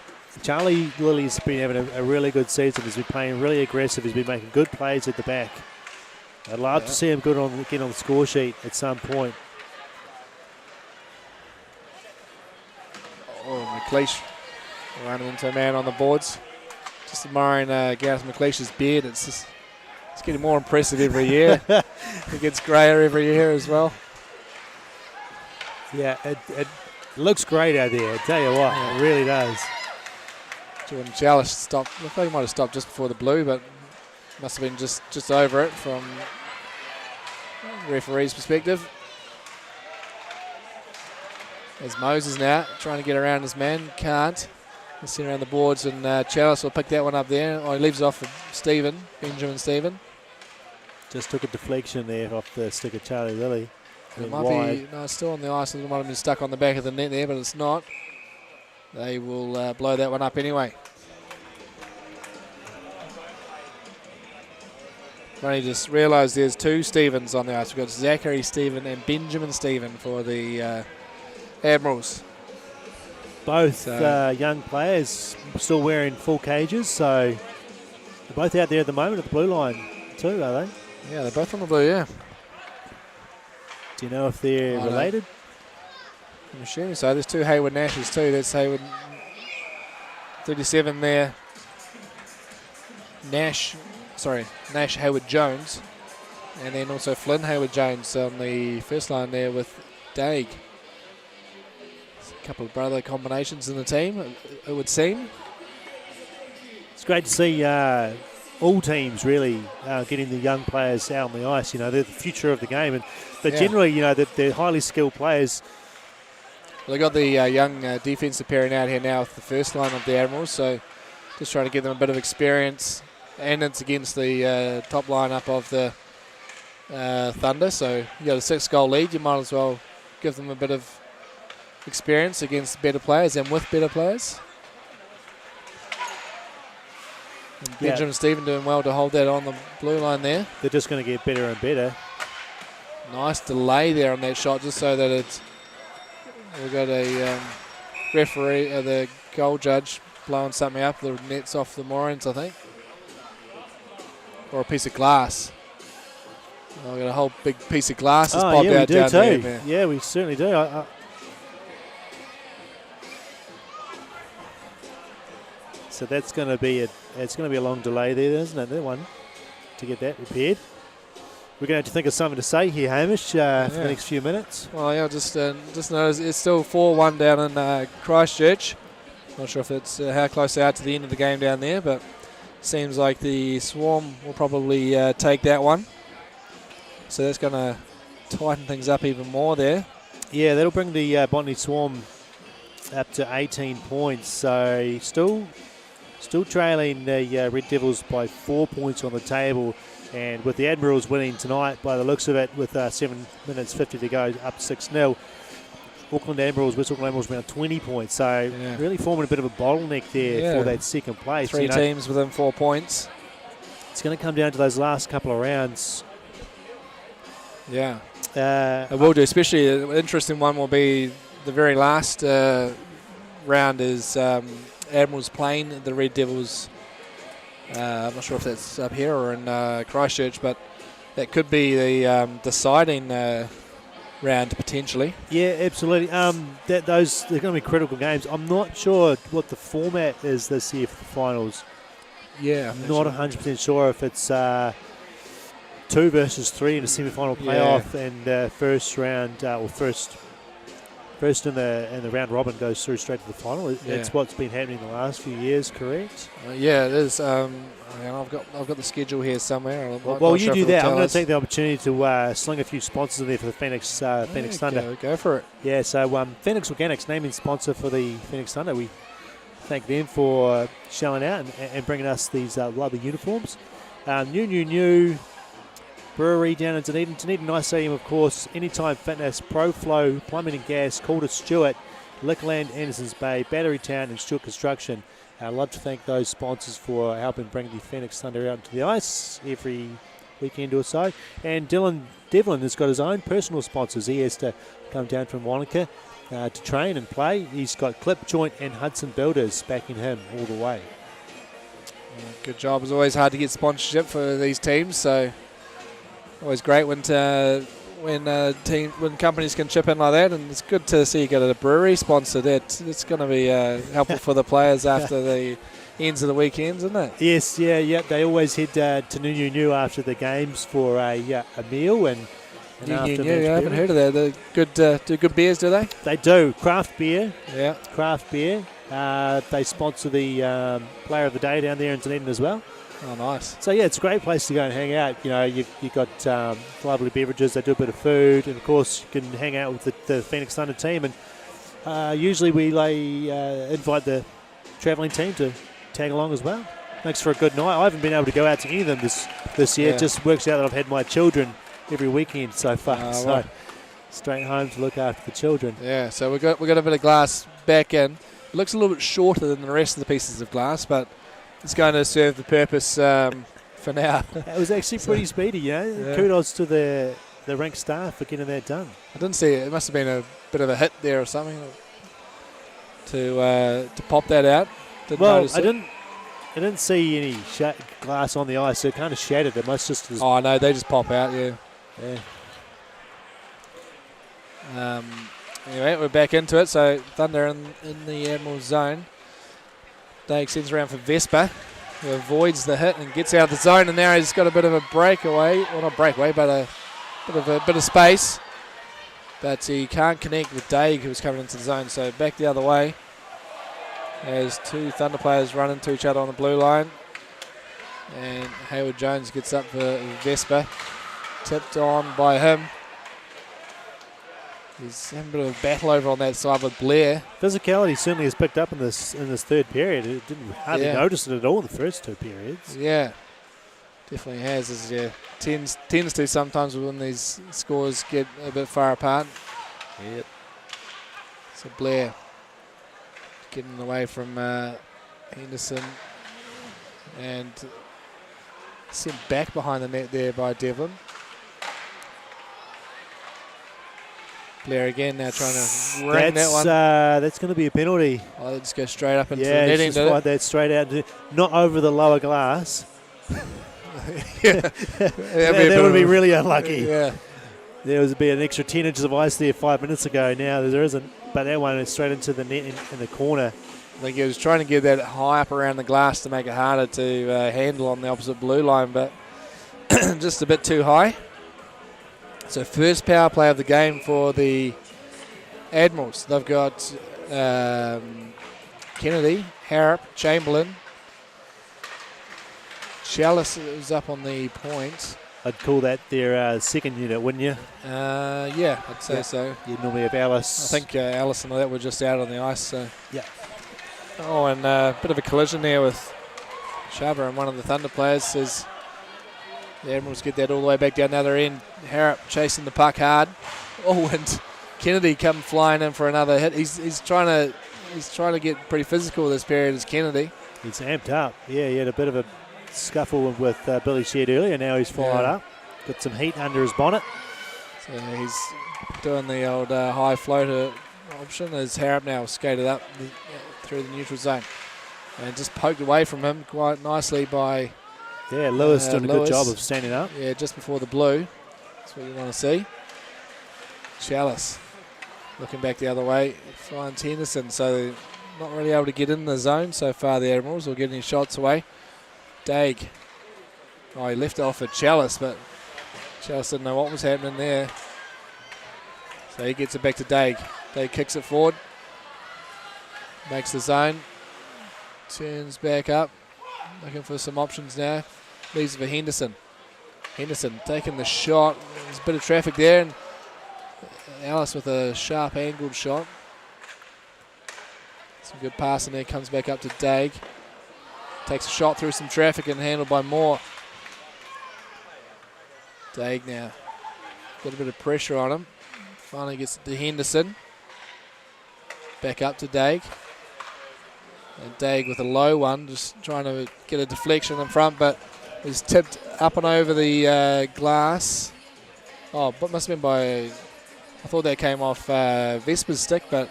Charlie Lily's been having a really good season. He's been playing really aggressive. He's been making good plays at the back. I'd love to see him get on the score sheet at some point. Oh, McLeish running into a man on the boards. Just admiring Gareth McLeish's beard. It's getting more impressive every year. It gets greyer every year as well. Yeah, it looks great out there. I tell you what, it really does. Jordan Chalice stopped. Looked like he might have stopped just before the blue, but must have been just over it from the referee's perspective. There's Moses now trying to get around his man. Can't. He's sitting around the boards, and Chalice will pick that one up there. Oh, he leaves it off for Benjamin Stephen. Just took a deflection there off the stick of Charlie Lilly. It might be, no, it's still on the ice. It might have been stuck on the back of the net there, but it's not. They will blow that one up anyway. I just realised there's 2 Stevens on the ice. We've got Zachary Stephen and Benjamin Stephen for the Admirals. Both young players still wearing full cages, so they're both out there at the moment at the blue line too, are they? Yeah, they're both on the blue, yeah. Do you know if they're related? I'm assuming so. There's 2 Hayward Nashes too. That's Hayward 37 there. Nash Hayward Jones. And then also Flynn Hayward Jones on the first line there with Daig. A couple of brother combinations in the team, it would seem. It's great to see all teams really getting the young players out on the ice. You know, they're the future of the game, and generally, you know, they're highly skilled players. Well, they got the young defensive pairing out here now with the first line of the Admirals, so just trying to give them a bit of experience, and it's against the top lineup of the Thunder. So you got a 6-goal lead, you might as well give them a bit of experience against better players and with better players. And Benjamin Stephen doing well to hold that on the blue line there. They're just going to get better and better. Nice delay there on that shot, just so that it's. We've got a referee, the goal judge, blowing something up. The net's off the moorings, I think, or a piece of glass. Oh, we've got a whole big piece of glass that's popped out down there. Man. Yeah, we certainly do. So that's going to be a long delay there, isn't it? That one to get that repaired. We're going to have to think of something to say here, Hamish, for the next few minutes. Well, yeah, just notice it's still 4-1 down in Christchurch. Not sure if it's how close they are to the end of the game down there, but seems like the Swarm will probably take that one. So that's going to tighten things up even more there. Yeah, that'll bring the Botany Swarm up to 18 points. So still trailing the Red Devils by 4 points on the table. And with the Admirals winning tonight, by the looks of it, with 7 minutes 50 to go, up 6-0, Auckland Admirals, West Auckland Admirals around 20 points. So really forming a bit of a bottleneck there for that second place. Three teams within 4 points. It's going to come down to those last couple of rounds. Yeah, it will do. Especially an interesting one will be the very last round is Admirals playing the Red Devils. I'm not sure if that's up here or in Christchurch, but that could be the deciding round potentially. Yeah, absolutely. They're going to be critical games. I'm not sure what the format is this year for the finals. Yeah, I'm not 100% sure if it's 2 versus 3 in a semi-final playoff, and first round or first in the round robin goes through straight to the final. That's what's been happening the last few years, correct? Yeah, it is. I've got the schedule here somewhere. Well, you do that. I'm going to take the opportunity to sling a few sponsors in there for the Phoenix Thunder. Go for it. Yeah, so Phoenix Organics, naming sponsor for the Phoenix Thunder. We thank them for shelling out and bringing us these lovely uniforms. New brewery down in Dunedin. Dunedin Ice Stadium, of course. Anytime Fitness, ProFlow, Plumbing and Gas, Calder Stewart, Liquorland, Andersons Bay, Battery Town and Stewart Construction. I'd love to thank those sponsors for helping bring the Phoenix Thunder out to the ice every weekend or so. And Dylan Devlin has got his own personal sponsors. He has to come down from Wanaka to train and play. He's got Clip Joint and Hudson Builders backing him all the way. Good job. It's always hard to get sponsorship for these teams, so always great when companies can chip in like that, and it's good to see you get a brewery sponsored. It's going to be helpful for the players after the ends of the weekends, isn't it? Yes, yeah. They always head to New after the games for a meal and I haven't heard of that. They're good. Do good beers, do they? They do. Craft beer. Yeah. Craft beer. They sponsor the Player of the Day down there in Dunedin as well. Oh, nice. So, yeah, it's a great place to go and hang out. You know, you've got lovely beverages. They do a bit of food. And, of course, you can hang out with the Phoenix Thunder team. And usually we invite the travelling team to tag along as well. Makes for a good night. I haven't been able to go out to any of them this year. Yeah. It just works out that I've had my children every weekend so far. So, right. Straight home to look after the children. Yeah, so we got a bit of glass back in. It looks a little bit shorter than the rest of the pieces of glass, but it's going to serve the purpose for now. It was actually pretty speedy, you know. Yeah. Kudos to the rink staff for getting that done. I didn't see it. It must have been a bit of a hit there or something to pop that out. I didn't see any glass on the ice, so it kind of shattered. It must just. Oh no, they just pop out. Yeah. Anyway, we're back into it. So Thunder in the Admirals zone. Dake sends around for Vespa, who avoids the hit and gets out of the zone, and now he's got a bit of a breakaway. Well, not breakaway, but a bit of space. But he can't connect with Dake, who was coming into the zone. So back the other way. As two Thunder players run into each other on the blue line. And Hayward Jones gets up for Vespa. Tipped on by him. He's having a bit of a battle over on that side with Blair. Physicality certainly has picked up in this third period. It didn't hardly notice it at all in the first two periods. Yeah, definitely has. Tends to sometimes when these scores get a bit far apart. Yep. So Blair getting away from Henderson. And sent back behind the net there by Devlin. Blair again now trying to ring that one. That's going to be a penalty. Oh, they just go straight up into the Yeah, netting, just fired that straight out, not over the lower glass. Yeah. That would be really unlucky. Yeah. There was be an extra 10 inches of ice there 5 minutes ago. Now there isn't, but that one is straight into the net in the corner. I think he was trying to get that high up around the glass to make it harder to handle on the opposite blue line, but just a bit too high. So first power play of the game for the Admirals. They've got Kennedy, Harrop, Chamberlain. Chalice is up on the point. I'd call that their second unit, wouldn't you? Yeah, I'd say so. You'd normally have Alice. I think Alice and that were just out on the ice. So. Yeah. Oh, and a bit of a collision there with Shava and one of the Thunder players. Says the Admirals get that all the way back down the other end. Harrop chasing the puck hard. Oh, and Kennedy come flying in for another hit. He's trying to get pretty physical this period as Kennedy. He's amped up. Yeah, he had a bit of a scuffle with Billy Shed earlier. Now he's fired up. Got some heat under his bonnet. So he's doing the old high floater option as Harrop now skated up through the neutral zone. And just poked away from him quite nicely by Lewis doing a good job of standing up. Yeah, just before the blue. That's what you want to see. Chalice looking back the other way. Finds Henderson, so not really able to get in the zone so far, the Admirals, or get any shots away. Daig. Oh, he left it off at Chalice, but Chalice didn't know what was happening there. So he gets it back to Daig. Daig kicks it forward. Makes the zone. Turns back up. Looking for some options now. Leaves it for Henderson. Henderson taking the shot. There's a bit of traffic there, and Alice with a sharp angled shot. Some good passing there. Comes back up to Daig. Takes a shot through some traffic and handled by Moore. Daig now. Got a bit of pressure on him. Finally gets to Henderson. Back up to Daig. And Daig with a low one, just trying to get a deflection in front, but is tipped up and over the glass. Oh, but must have been by, I thought that came off Vesper's stick, but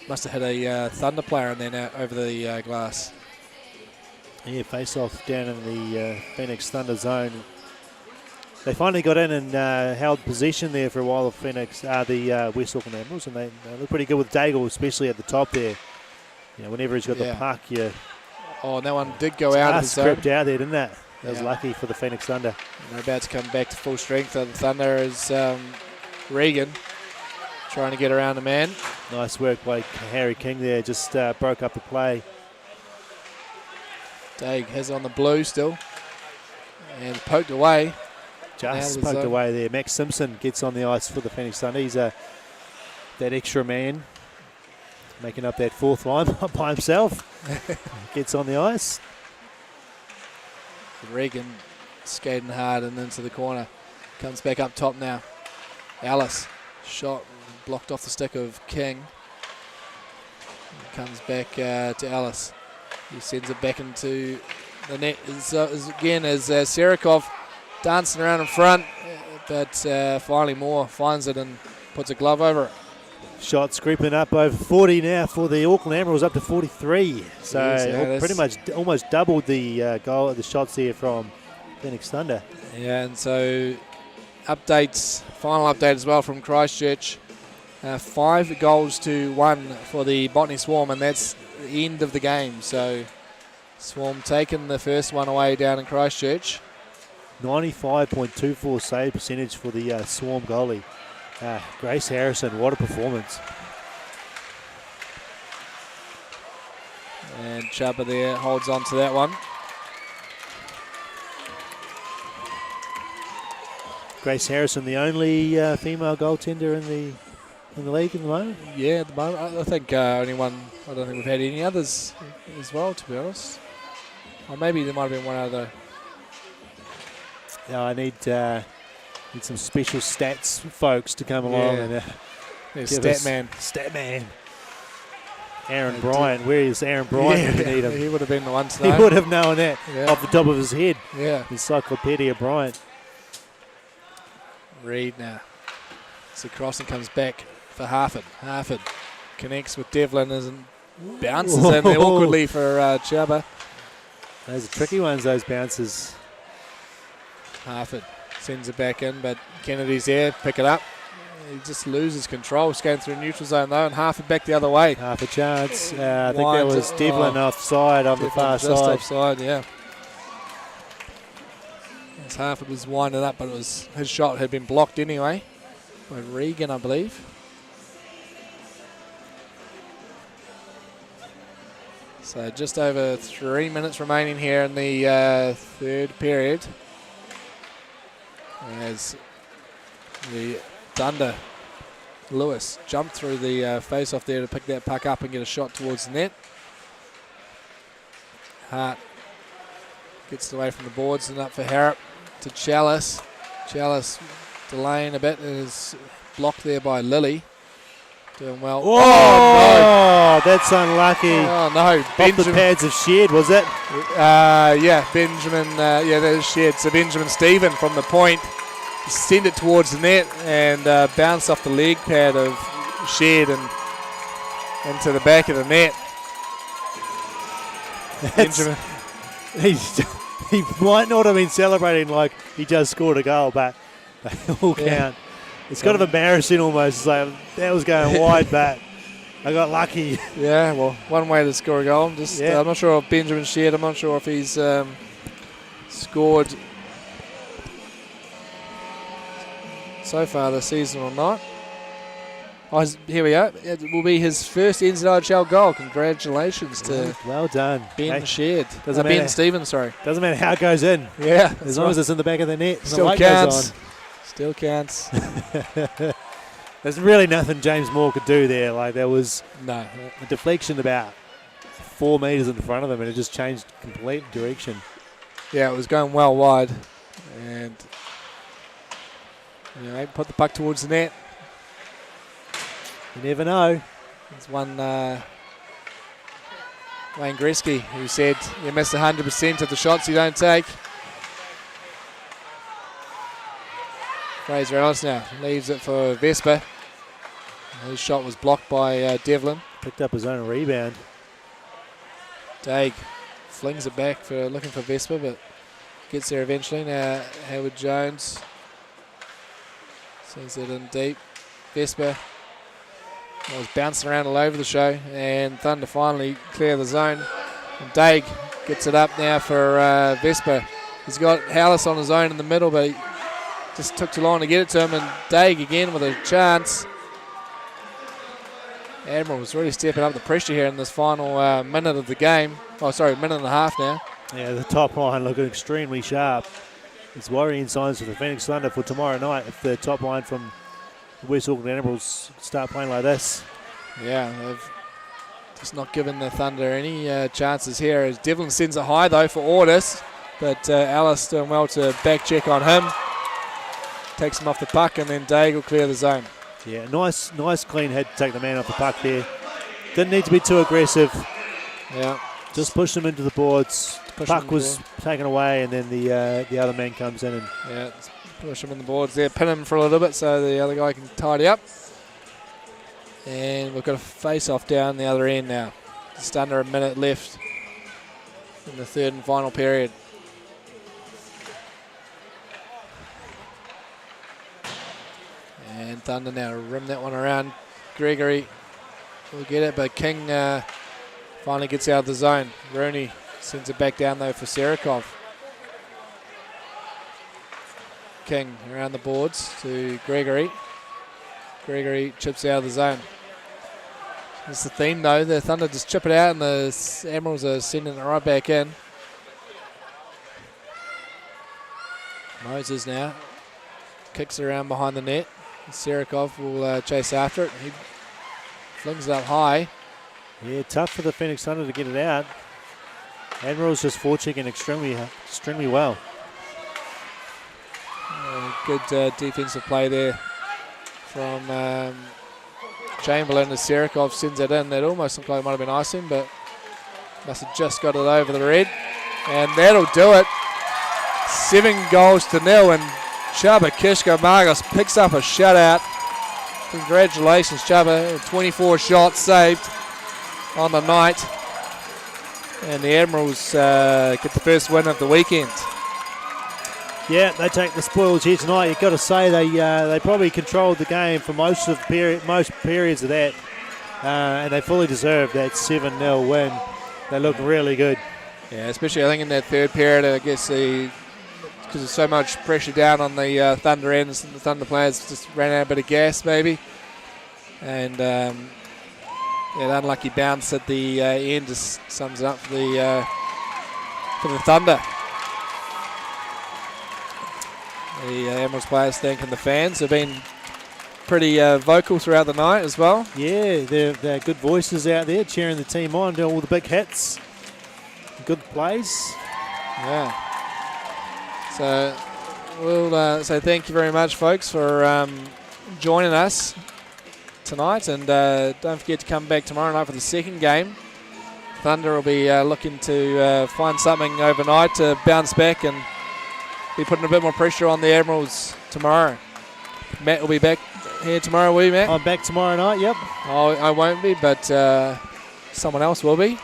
must have hit a Thunder player in there now over the glass. Yeah, face off down in the Phoenix Thunder zone. They finally got in and held possession there for a while of Phoenix, the West Auckland Admirals, and they look pretty good with Daigle, especially at the top there. You know, whenever he's got the puck, Oh, and that one did go out of the zone. Script out there, didn't that? That was lucky for the Phoenix Thunder. And they're about to come back to full strength. The Thunder is Regan trying to get around the man. Nice work by Harry King there, just broke up the play. Daig has on the blue still. And poked away. Just poked away there. Max Simpson gets on the ice for the Phoenix Thunder. He's that extra man, making up that fourth line by himself. Gets on the ice. Regan skating hard and into the corner. Comes back up top now. Alice. Shot blocked off the stick of King. Comes back to Alice. He sends it back into the net. Again as Serikov dancing around in front. But finally Moore finds it and puts a glove over it. Shots creeping up over 40 now for the Auckland Admirals, up to 43. So pretty much almost doubled the goal, the shots there from Phoenix Thunder. Yeah, and so final update as well from Christchurch. 5 goals to 1 for the Botany Swarm, and that's the end of the game. So Swarm taking the first one away down in Christchurch. 95.24 save percentage for the Swarm goalie. Grace Harrison, what a performance. And Chubba there holds on to that one. Grace Harrison, the only female goaltender in the league at the moment? Yeah, at the moment. I think only one. I don't think we've had any others as well, to be honest. Or maybe there might have been one other. Yeah, I need some special stats folks to come along and Statman. Statman. Aaron Bryant. Where is Aaron Bryant when you need him? He would have been the one to He know. would have known that off the top of his head. Yeah. Encyclopedia Bryant. Reed now. So crossing comes back for Harford. Harford connects with Devlin and bounces in there awkwardly for Chuba. Those are tricky ones, those bounces. Harford sends it back in, but Kennedy's there, pick it up. He just loses control. He's going through neutral zone though, and Harford back the other way. Half a chance. I think that was Devlin offside on the far just side. Offside, yeah. As Harford was winding up, but it was his shot had been blocked anyway by Regan, I believe. So just over 3 minutes remaining here in the third period. As the Thunder, Lewis jumped through the face-off there to pick that puck up and get a shot towards the net. Hart gets away from the boards and up for Harrop to Chalice. Chalice delaying a bit and is blocked there by Lilly. Doing well. Oh, that's unlucky. Oh, no. Off the pads of Shed, was it? Yeah, Benjamin. Yeah, that is Shed. So Benjamin Stephen from the point sent it towards the net and bounced off the leg pad of Shed and into the back of the net. Benjamin. He might not have been celebrating like he just scored a goal, but they all count. It's kind of embarrassing almost. It's like, that was going wide, but I got lucky. Yeah, well, one way to score a goal. I'm not sure if Benjamin Shed, I'm not sure if he's scored so far this season or not. Oh, here we go. It will be his first NZIHL goal. Congratulations to well done, Ben Shed. Ben Stevens, sorry. Doesn't matter how it goes in. Yeah. As long as it's in the back of the net. Still counts. Still counts. There's really nothing James Moore could do there. Like, there was a deflection about 4 metres in front of him, and it just changed complete direction. Yeah, it was going well wide, and put the puck towards the net. You never know. There's one Wayne Gretzky who said you miss 100% of the shots you don't take. Fraser Ellis now leaves it for Vesper. His shot was blocked by Devlin. Picked up his own rebound. Daig flings it back for looking for Vesper, but gets there eventually. Now Howard Jones sends it in deep. Vesper was bouncing around all over the show, and Thunder finally clear the zone. And Daig gets it up now for Vesper. He's got Hallis on his own in the middle, but he just took too long to get it to him, and Daig again with a chance. Admirals really stepping up the pressure here in this final minute of the game. Oh, sorry, minute and a half now. Yeah, the top line looking extremely sharp. It's worrying signs for the Phoenix Thunder for tomorrow night if the top line from the West Auckland Admirals start playing like this. Yeah, they've just not given the Thunder any chances here. As Devlin sends it high, though, for Ordis, but Alice doing well to back check on him. Takes him off the puck, and then Daig will clear the zone. Yeah, nice clean head to take the man off the puck there. Didn't need to be too aggressive. Yeah. Just push him into the boards. Puck was taken away, and then the other man comes in. And push him in the boards there. Pin him for a little bit so the other guy can tidy up. And we've got a face-off down the other end now. Just under a minute left in the third and final period. And Thunder now rim that one around. Gregory will get it, but King finally gets out of the zone. Rooney sends it back down, though, for Serikov. King around the boards to Gregory. Gregory chips out of the zone. That's the theme, though. The Thunder just chip it out, and the Admirals are sending it right back in. Moses now kicks it around behind the net. Serikov will chase after it. He flings it up high. Yeah, tough for the Phoenix Thunder to get it out. Admirals just forechecking extremely well. Good defensive play there from Chamberlain as Serikov sends it in. That almost looked like it might have been icing, but must have just got it over the red. And that'll do it. 7-0, and Chubba Kishka-Margus picks up a shutout. Congratulations, Chubba. 24 shots saved on the night. And the Admirals get the first win of the weekend. Yeah, they take the spoils here tonight. You've got to say they probably controlled the game for most periods of that, and they fully deserved that 7-0 win. They look really good. Yeah, especially I think in that third period, I guess because there's so much pressure down on the Thunder ends, the Thunder players just ran out a bit of gas maybe, and that unlucky bounce at the end just sums it up for the Thunder. The Admirals players thanking the fans. They've been pretty vocal throughout the night as well. Yeah, they're good voices out there cheering the team on, doing all the big hits, good plays. Yeah. So we'll say thank you very much, folks, for joining us tonight. And don't forget to come back tomorrow night for the second game. Thunder will be looking to find something overnight to bounce back and be putting a bit more pressure on the Admirals tomorrow. Matt will be back here tomorrow, will you, Matt? I'm back tomorrow night, yep. Oh, I won't be, but someone else will be.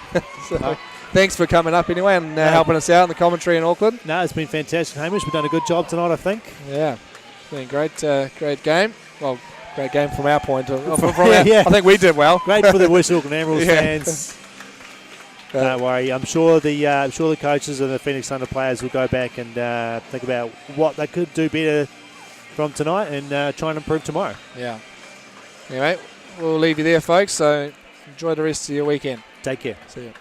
So, thanks for coming up anyway and helping us out in the commentary in Auckland. No, it's been fantastic, Hamish. We've done a good job tonight, I think. Yeah, it's been a great game. Well, great game from our point. I think we did well. Great for the West Auckland Admirals fans. Don't worry. I'm sure the coaches and the Phoenix Thunder players will go back and think about what they could do better from tonight and try and improve tomorrow. Yeah. Anyway, we'll leave you there, folks. So enjoy the rest of your weekend. Take care. See you.